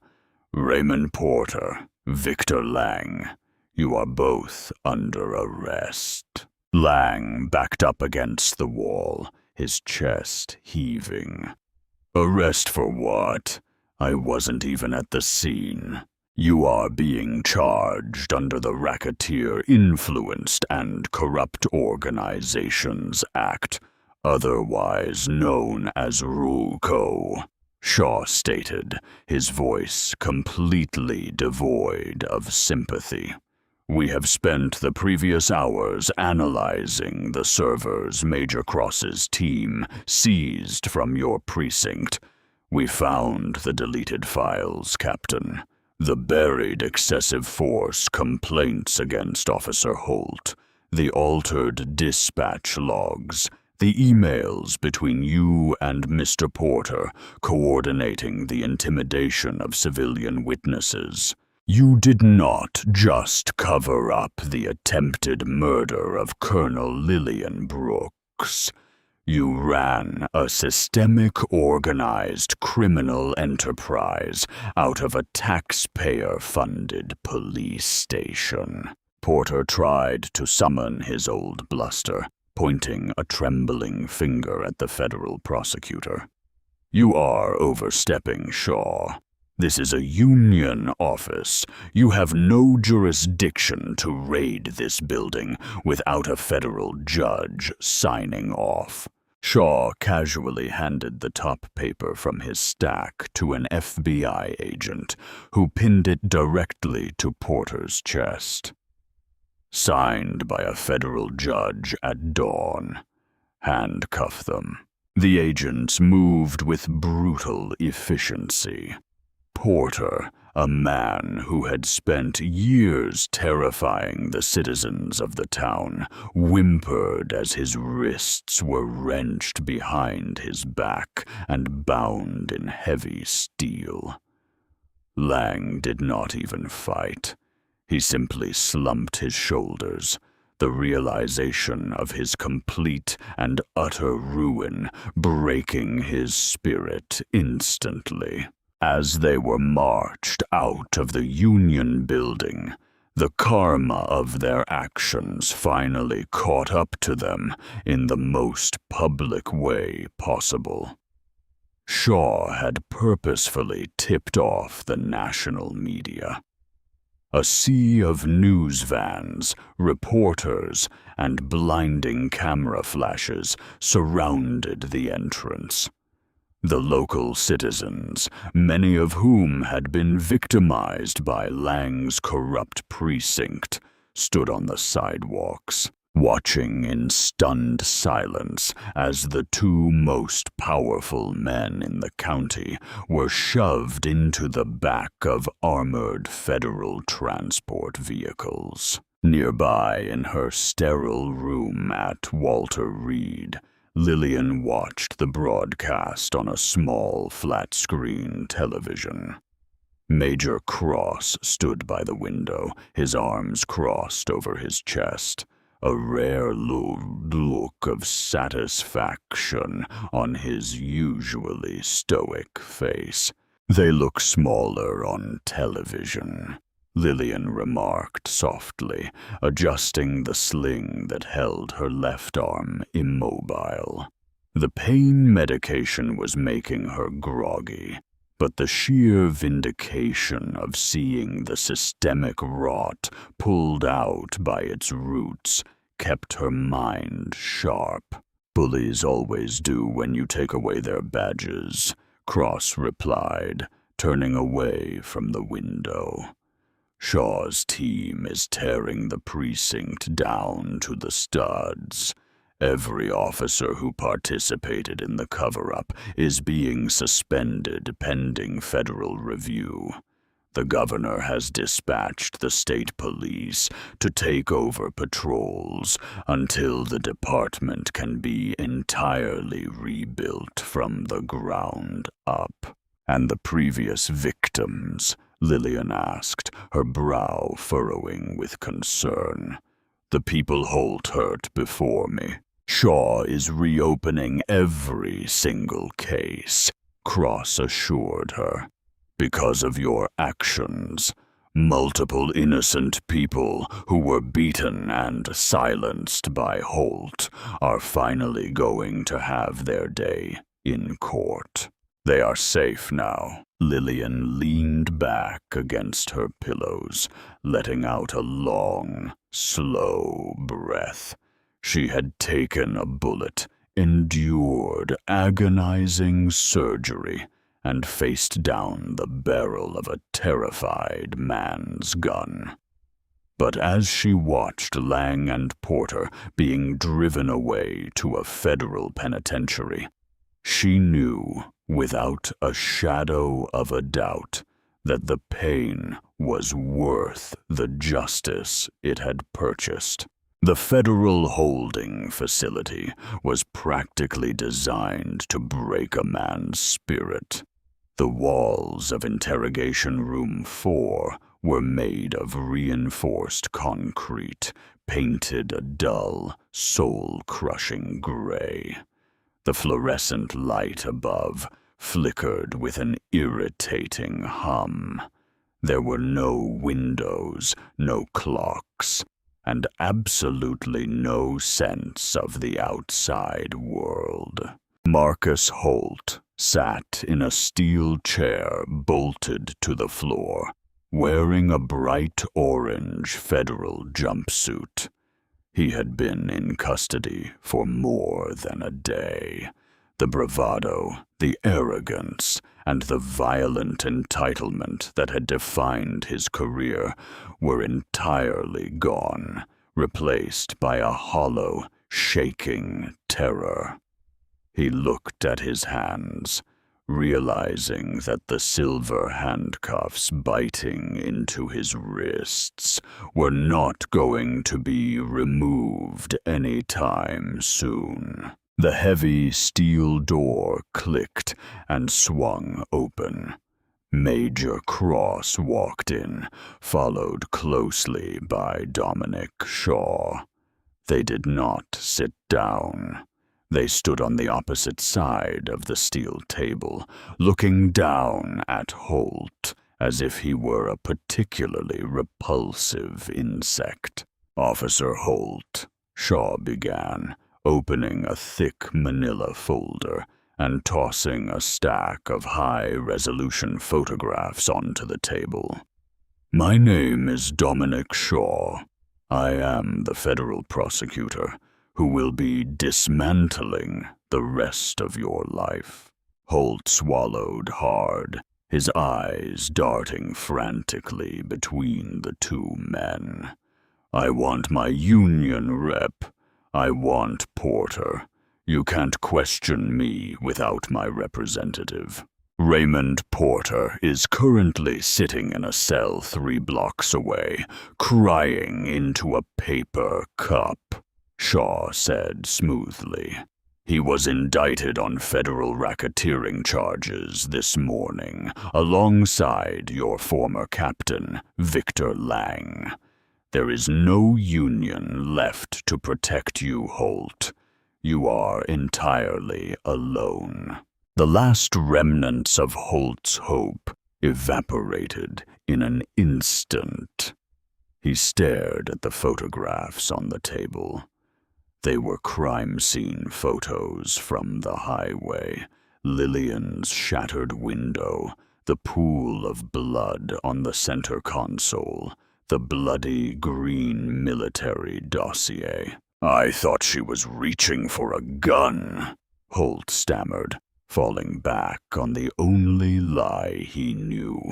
Raymond Porter, Victor Lang, you are both under arrest. Lang backed up against the wall, his chest heaving. Arrest for what? I wasn't even at the scene. You are being charged under the Racketeer Influenced and Corrupt Organizations Act, otherwise known as RUCO, Shaw stated, his voice completely devoid of sympathy. We have spent the previous hours analyzing the servers Major Cross's team seized from your precinct. We found the deleted files, Captain. The buried excessive force complaints against Officer Holt, the altered dispatch logs, the emails between you and Mr. Porter coordinating the intimidation of civilian witnesses. You did not just cover up the attempted murder of Colonel Lillian Brooks. You ran a systemic, organized criminal enterprise out of a taxpayer-funded police station. Porter tried to summon his old bluster, pointing a trembling finger at the federal prosecutor. You are overstepping, Shaw. This is a union office. You have no jurisdiction to raid this building without a federal judge signing off. Shaw casually handed the top paper from his stack to an FBI agent, who pinned it directly to Porter's chest. Signed by a federal judge at dawn. Handcuff them. The agents moved with brutal efficiency. Porter, a man who had spent years terrifying the citizens of the town, whimpered as his wrists were wrenched behind his back and bound in heavy steel. Lang did not even fight. He simply slumped his shoulders, the realization of his complete and utter ruin breaking his spirit instantly. As they were marched out of the Union building, the karma of their actions finally caught up to them in the most public way possible. Shaw had purposefully tipped off the national media. A sea of news vans, reporters, and blinding camera flashes surrounded the entrance. The local citizens, many of whom had been victimized by Lang's corrupt precinct, stood on the sidewalks, watching in stunned silence as the 2 most powerful men in the county were shoved into the back of armored federal transport vehicles. Nearby in her sterile room at Walter Reed, Lillian watched the broadcast on a small, flat-screen television. Major Cross stood by the window, his arms crossed over his chest, a rare look of satisfaction on his usually stoic face. They look smaller on television, Lillian remarked softly, adjusting the sling that held her left arm immobile. The pain medication was making her groggy, but the sheer vindication of seeing the systemic rot pulled out by its roots kept her mind sharp. Bullies always do when you take away their badges, Cross replied, turning away from the window. Shaw's team is tearing the precinct down to the studs. Every officer who participated in the cover-up is being suspended pending federal review. The governor has dispatched the state police to take over patrols until the department can be entirely rebuilt from the ground up. And the previous victims? Lillian asked, her brow furrowing with concern. The people Holt hurt before me. Shaw is reopening every single case, Cross assured her. Because of your actions, multiple innocent people who were beaten and silenced by Holt are finally going to have their day in court. They are safe now. Lillian leaned back against her pillows, letting out a long, slow breath. She had taken a bullet, endured agonizing surgery, and faced down the barrel of a terrified man's gun. But as she watched Lang and Porter being driven away to a federal penitentiary, she knew, without a shadow of a doubt, that the pain was worth the justice it had purchased. The federal holding facility was practically designed to break a man's spirit. The walls of Interrogation Room 4 were made of reinforced concrete, painted a dull, soul-crushing gray. The fluorescent light above flickered with an irritating hum. There were no windows, no clocks, and absolutely no sense of the outside world. Marcus Holt sat in a steel chair bolted to the floor, wearing a bright orange federal jumpsuit. He had been in custody for more than a day. The bravado, the arrogance, and the violent entitlement that had defined his career were entirely gone, replaced by a hollow, shaking terror. He looked at his hands, realizing that the silver handcuffs biting into his wrists were not going to be removed anytime soon. The heavy steel door clicked and swung open. Major Cross walked in, followed closely by Dominic Shaw. They did not sit down. They stood on the opposite side of the steel table, looking down at Holt as if he were a particularly repulsive insect. "Officer Holt," Shaw began, opening a thick manila folder and tossing a stack of high-resolution photographs onto the table. "My name is Dominic Shaw. I am the federal prosecutor who will be dismantling the rest of your life." Holt swallowed hard, his eyes darting frantically between the two men. "I want my union rep. I want Porter. You can't question me without my representative. Raymond Porter is currently sitting in a cell 3 blocks away, crying into a paper cup," Shaw said smoothly. "He was indicted on federal racketeering charges this morning, alongside your former captain, Victor Lang. There is no union left to protect you, Holt. You are entirely alone." The last remnants of Holt's hope evaporated in an instant. He stared at the photographs on the table. They were crime scene photos from the highway, Lillian's shattered window, the pool of blood on the center console, the bloody green military dossier. "I thought she was reaching for a gun," Holt stammered, falling back on the only lie he knew,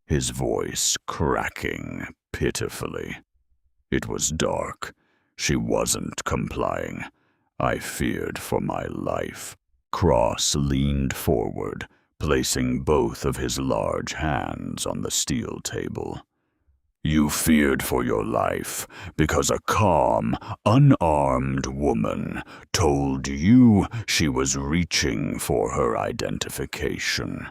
his voice cracking pitifully. It was dark. She wasn't complying. I feared for my life. Cross leaned forward, placing both of his large hands on the steel table. You feared for your life because a calm, unarmed woman told you she was reaching for her identification.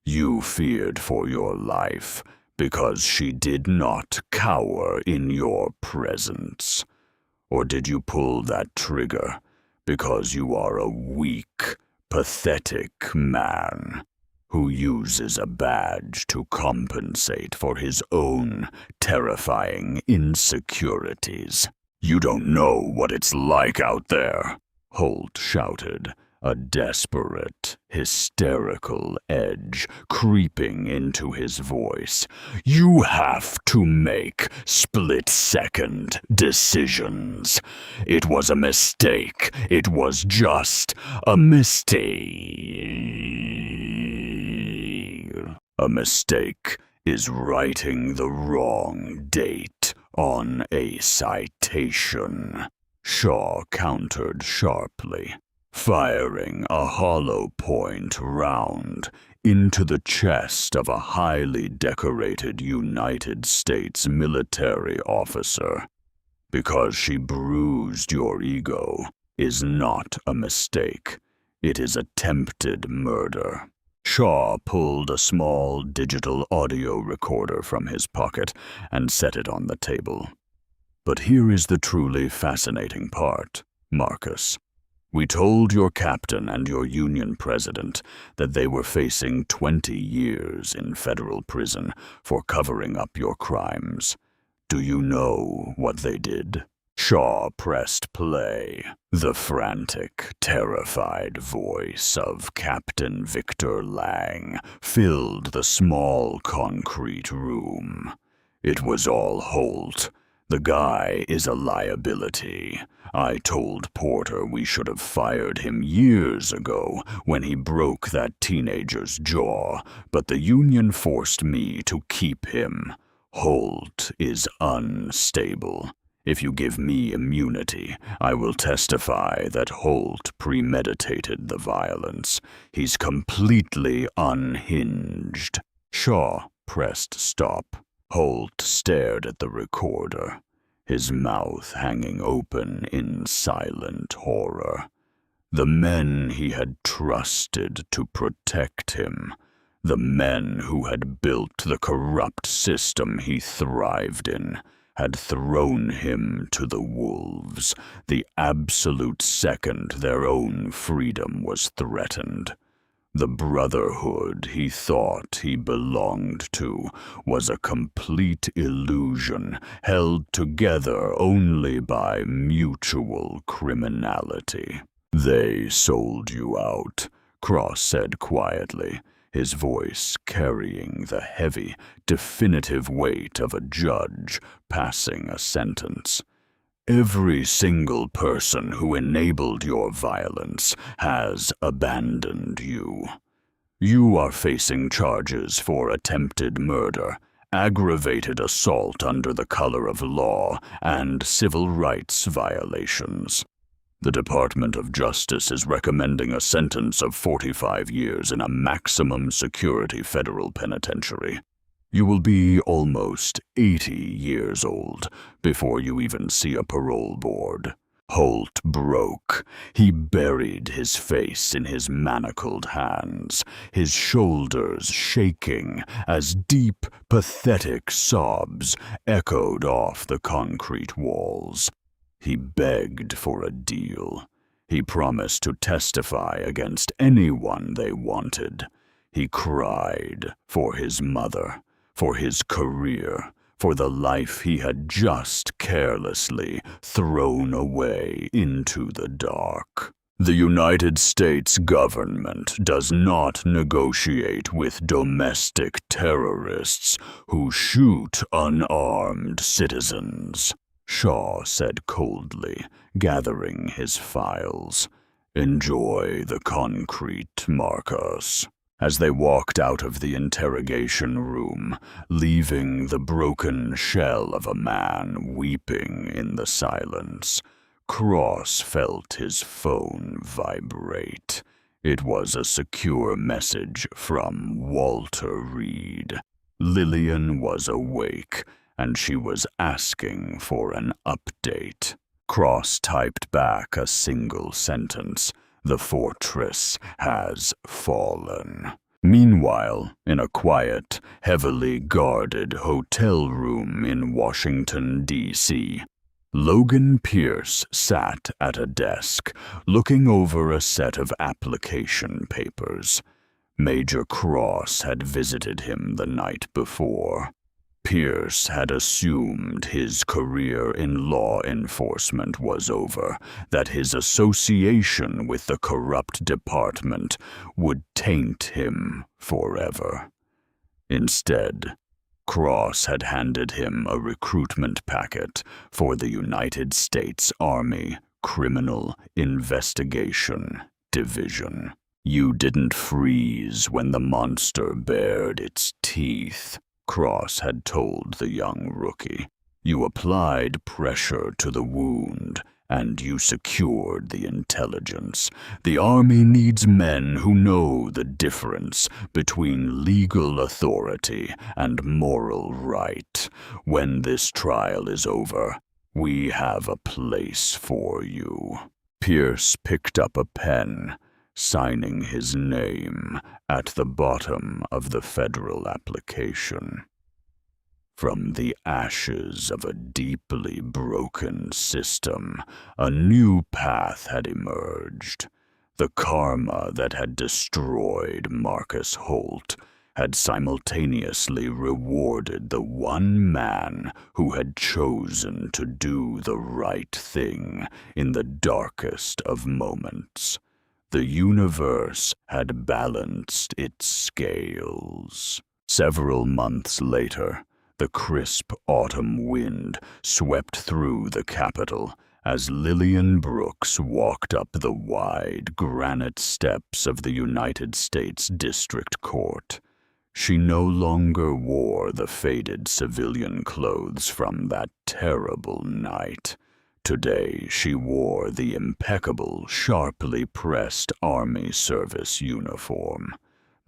You feared for your life because she did not cower in your presence. Or did you pull that trigger because you are a weak, pathetic man who uses a badge to compensate for his own terrifying insecurities? You don't know what it's like out there, Holt shouted, a desperate, hysterical edge creeping into his voice. You have to make split-second decisions. It was a mistake. It was just a mistake. A mistake is writing the wrong date on a citation, Shaw countered sharply, firing a hollow-point round into the chest of a highly decorated United States military officer. Because she bruised your ego is not a mistake. It is attempted murder. Shaw pulled a small digital audio recorder from his pocket and set it on the table. But here is the truly fascinating part, Marcus. We told your captain and your union president that they were facing 20 years in federal prison for covering up your crimes. Do you know what they did? Shaw pressed play. The frantic, terrified voice of Captain Victor Lang filled the small concrete room. It was all Holt. The guy is a liability. I told Porter we should have fired him years ago when he broke that teenager's jaw, but the union forced me to keep him. Holt is unstable. If you give me immunity, I will testify that Holt premeditated the violence. He's completely unhinged. Shaw pressed stop. Holt stared at the recorder, his mouth hanging open in silent horror. The men he had trusted to protect him, the men who had built the corrupt system he thrived in, had thrown him to the wolves the absolute second their own freedom was threatened. The brotherhood he thought he belonged to was a complete illusion held together only by mutual criminality. They sold you out, Cross said quietly, his voice carrying the heavy, definitive weight of a judge passing a sentence. Every single person who enabled your violence has abandoned you. You are facing charges for attempted murder, aggravated assault under the color of law, and civil rights violations. The Department of Justice is recommending a sentence of 45 years in a maximum security federal penitentiary. You will be almost 80 years old before you even see a parole board. Holt broke. He buried his face in his manacled hands, his shoulders shaking as deep, pathetic sobs echoed off the concrete walls. He begged for a deal. He promised to testify against anyone they wanted. He cried for his mother, for his career, for the life he had just carelessly thrown away into the dark. The United States government does not negotiate with domestic terrorists who shoot unarmed citizens, Shaw said coldly, gathering his files. Enjoy the concrete, Marcus. As they walked out of the interrogation room, leaving the broken shell of a man weeping in the silence, Cross felt his phone vibrate. It was a secure message from Walter Reed. Lillian was awake, and she was asking for an update. Cross typed back a single sentence: "The fortress has fallen." Meanwhile, in a quiet, heavily guarded hotel room in Washington, D.C., Logan Pierce sat at a desk, looking over a set of application papers. Major Cross had visited him the night before. Pierce had assumed his career in law enforcement was over, that his association with the corrupt department would taint him forever. Instead, Cross had handed him a recruitment packet for the United States Army Criminal Investigation Division. "You didn't freeze when the monster bared its teeth," Cross had told the young rookie. "You applied pressure to the wound, and you secured the intelligence. The Army needs men who know the difference between legal authority and moral right. When this trial is over, we have a place for you." Pierce picked up a pen, signing his name at the bottom of the federal application. From the ashes of a deeply broken system, a new path had emerged. The karma that had destroyed Marcus Holt had simultaneously rewarded the one man who had chosen to do the right thing in the darkest of moments. The universe had balanced its scales. Several months later, the crisp autumn wind swept through the Capitol as Lillian Brooks walked up the wide granite steps of the United States District Court. She no longer wore the faded civilian clothes from that terrible night. Today she wore the impeccable, sharply pressed Army service uniform.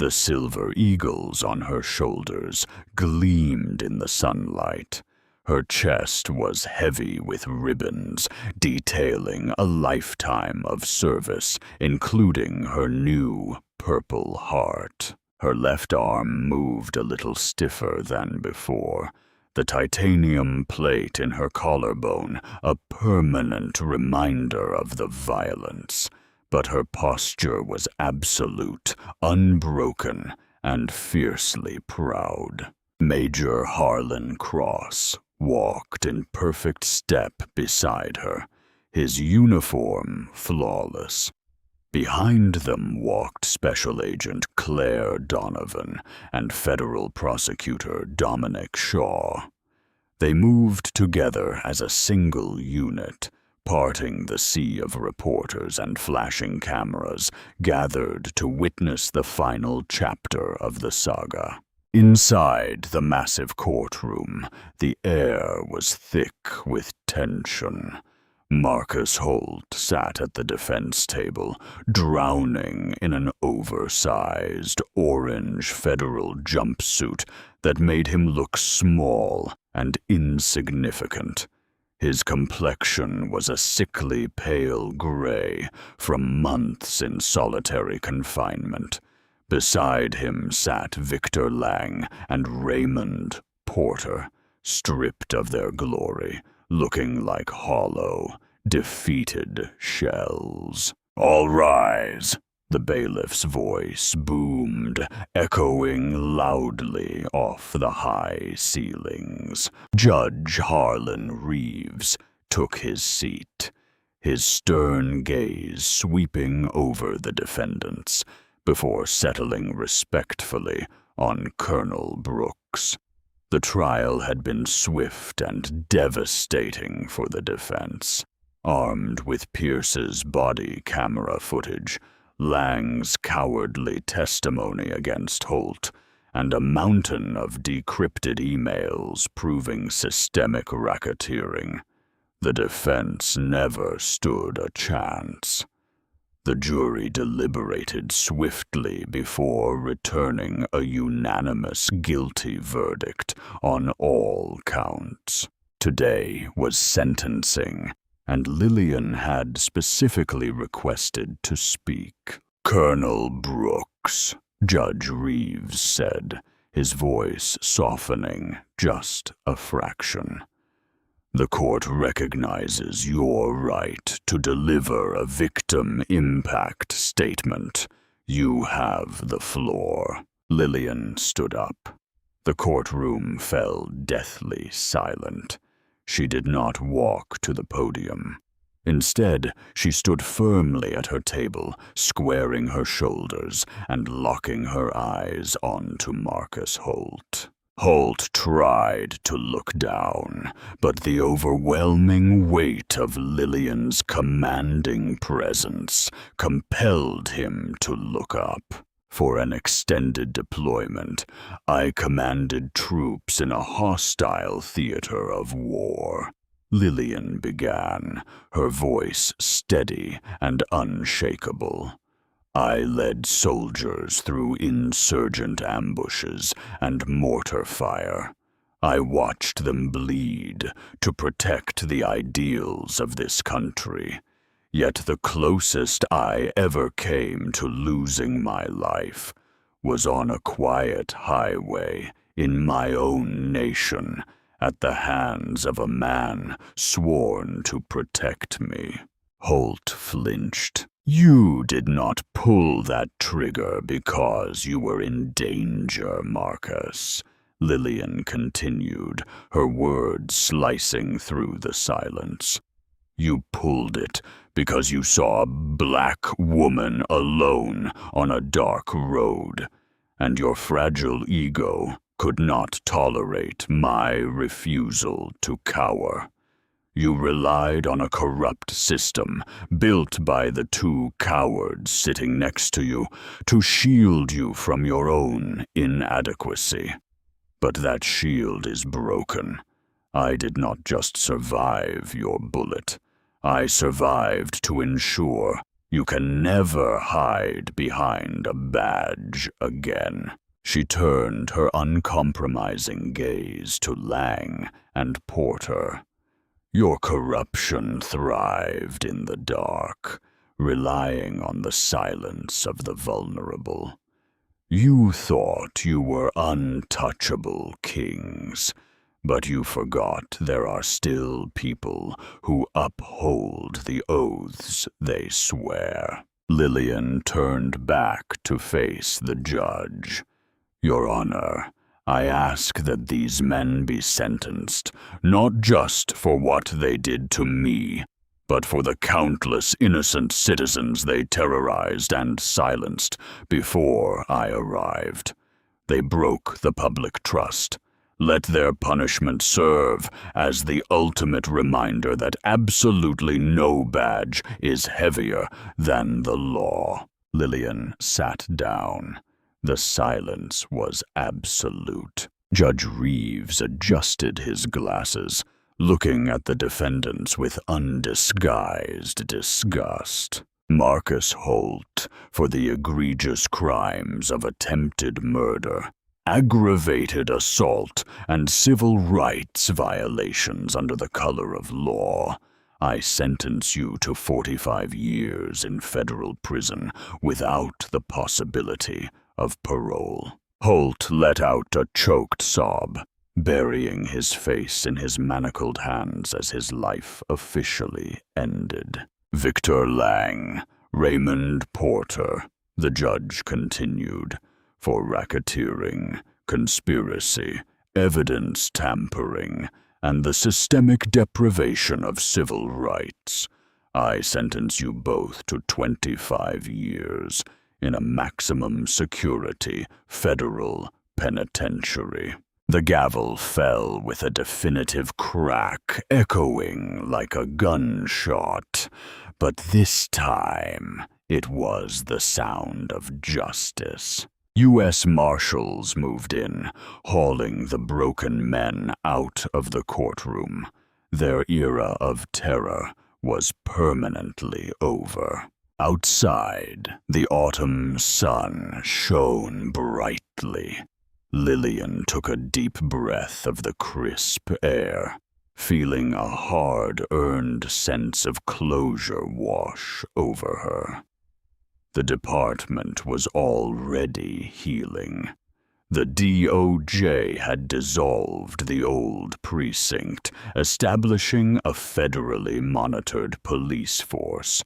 The silver eagles on her shoulders gleamed in the sunlight. Her chest was heavy with ribbons, detailing a lifetime of service, including her new Purple Heart. Her left arm moved a little stiffer than before, the titanium plate in her collarbone a permanent reminder of the violence. But her posture was absolute, unbroken, and fiercely proud. Major Harlan Cross walked in perfect step beside her, his uniform flawless. Behind them walked Special Agent Claire Donovan and Federal Prosecutor Dominic Shaw. They moved together as a single unit, parting the sea of reporters and flashing cameras gathered to witness the final chapter of the saga. Inside the massive courtroom, the air was thick with tension. Marcus Holt sat at the defense table, drowning in an oversized orange federal jumpsuit that made him look small and insignificant. His complexion was a sickly pale gray from months in solitary confinement. Beside him sat Victor Lang and Raymond Porter, stripped of their glory, looking like hollow, defeated shells. "All rise," the bailiff's voice boomed, echoing loudly off the high ceilings. Judge Harlan Reeves took his seat, his stern gaze sweeping over the defendants, before settling respectfully on Colonel Brooks. The trial had been swift and devastating for the defense. Armed with Pierce's body camera footage, Lang's cowardly testimony against Holt, and a mountain of decrypted emails proving systemic racketeering, the defense never stood a chance. The jury deliberated swiftly before returning a unanimous guilty verdict on all counts. Today was sentencing, and Lillian had specifically requested to speak. "Colonel Brooks," Judge Reeves said, his voice softening just a fraction. "The court recognizes your right to deliver a victim impact statement. You have the floor." Lillian stood up. The courtroom fell deathly silent. She did not walk to the podium. Instead, she stood firmly at her table, squaring her shoulders and locking her eyes onto Marcus Holt. Holt tried to look down, but the overwhelming weight of Lillian's commanding presence compelled him to look up. "For an extended deployment, I commanded troops in a hostile theater of war," Lillian began, her voice steady and unshakable. "I led soldiers through insurgent ambushes and mortar fire. I watched them bleed to protect the ideals of this country. Yet the closest I ever came to losing my life was on a quiet highway in my own nation at the hands of a man sworn to protect me." Holt flinched. "You did not pull that trigger because you were in danger, Marcus," Lillian continued, her words slicing through the silence. "You pulled it because you saw a black woman alone on a dark road, and your fragile ego could not tolerate my refusal to cower. You relied on a corrupt system built by the two cowards sitting next to you to shield you from your own inadequacy. But that shield is broken. I did not just survive your bullet. I survived to ensure you can never hide behind a badge again." She turned her uncompromising gaze to Lang and Porter. "Your corruption thrived in the dark, relying on the silence of the vulnerable. You thought you were untouchable kings, but you forgot there are still people who uphold the oaths they swear." Lillian turned back to face the judge. "Your Honor, I ask that these men be sentenced, not just for what they did to me, but for the countless innocent citizens they terrorized and silenced before I arrived. They broke the public trust. Let their punishment serve as the ultimate reminder that absolutely no badge is heavier than the law." Lillian sat down. The silence was absolute. Judge Reeves adjusted his glasses, looking at the defendants with undisguised disgust. Marcus Holt, for the egregious crimes of attempted murder, aggravated assault, and civil rights violations under the color of law, I sentence you to 45 years in federal prison without the possibility of parole." Holt let out a choked sob, burying his face in his manacled hands as his life officially ended. "Victor Lang, Raymond Porter," the judge continued, "for racketeering, conspiracy, evidence tampering, and the systemic deprivation of civil rights. I sentence you both to 25 years in a maximum security federal penitentiary." The gavel fell with a definitive crack, echoing like a gunshot. But this time, it was the sound of justice. U.S. Marshals moved in, hauling the broken men out of the courtroom. Their era of terror was permanently over. Outside, the autumn sun shone brightly. Lillian took a deep breath of the crisp air, feeling a hard-earned sense of closure wash over her. The department was already healing. The DOJ had dissolved the old precinct, establishing a federally monitored police force.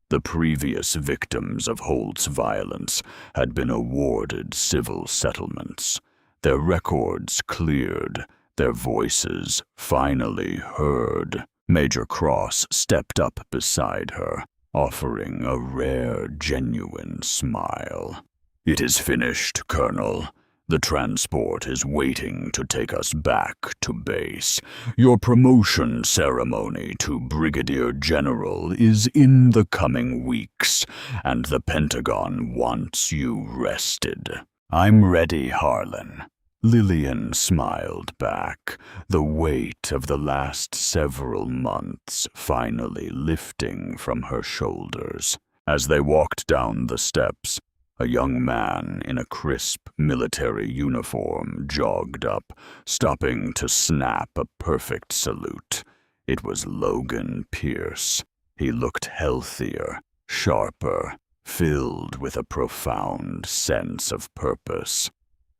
The previous victims of Holt's violence had been awarded civil settlements. Their records cleared, their voices finally heard. Major Cross stepped up beside her, offering a rare, genuine smile. "It is finished, Colonel. The transport is waiting to take us back to base. Your promotion ceremony to Brigadier General is in the coming weeks, and the Pentagon wants you rested." "I'm ready, Harlan." Lillian smiled back, the weight of the last several months finally lifting from her shoulders. As they walked down the steps, a young man in a crisp military uniform jogged up, stopping to snap a perfect salute. It was Logan Pierce. He looked healthier, sharper, filled with a profound sense of purpose.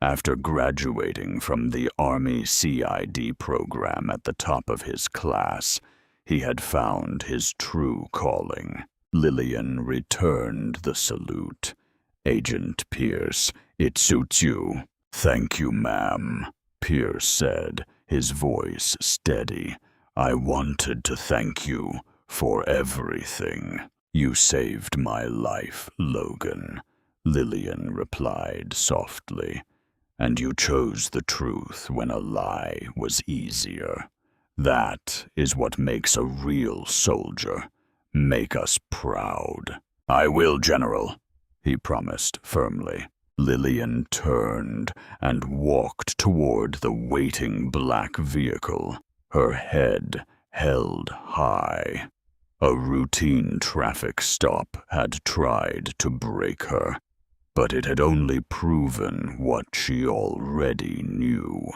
After graduating from the Army CID program at the top of his class, he had found his true calling. Lillian returned the salute. "Agent Pierce, it suits you." "Thank you, ma'am," Pierce said, his voice steady. "I wanted to thank you for everything." "You saved my life, Logan," Lillian replied softly. "And you chose the truth when a lie was easier. That is what makes a real soldier. Make us proud." "I will, General," he promised firmly. Lillian turned and walked toward the waiting black vehicle, her head held high. A routine traffic stop had tried to break her, but it had only proven what she already knew.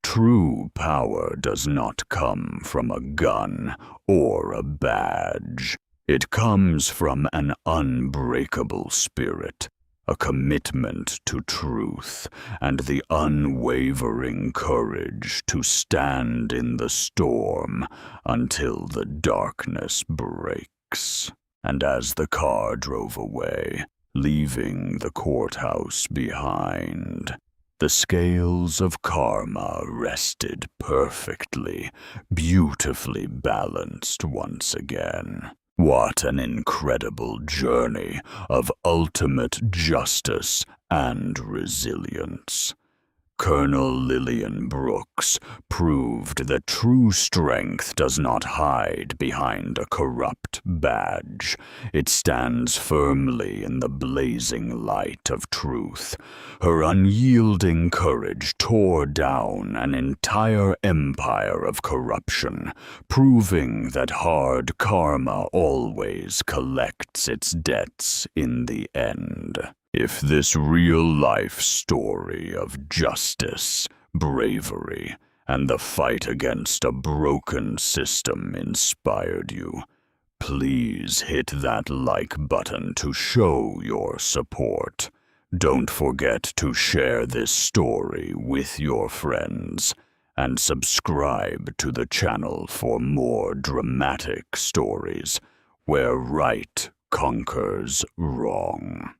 True power does not come from a gun or a badge. It comes from an unbreakable spirit, a commitment to truth, and the unwavering courage to stand in the storm until the darkness breaks. And as the car drove away, leaving the courthouse behind, the scales of karma rested perfectly, beautifully balanced once again. What an incredible journey of ultimate justice and resilience. Colonel Lillian Brooks proved that true strength does not hide behind a corrupt badge. It stands firmly in the blazing light of truth. Her unyielding courage tore down an entire empire of corruption, proving that hard karma always collects its debts in the end. If this real-life story of justice, bravery, and the fight against a broken system inspired you, please hit that like button to show your support. Don't forget to share this story with your friends, and subscribe to the channel for more dramatic stories where right conquers wrong.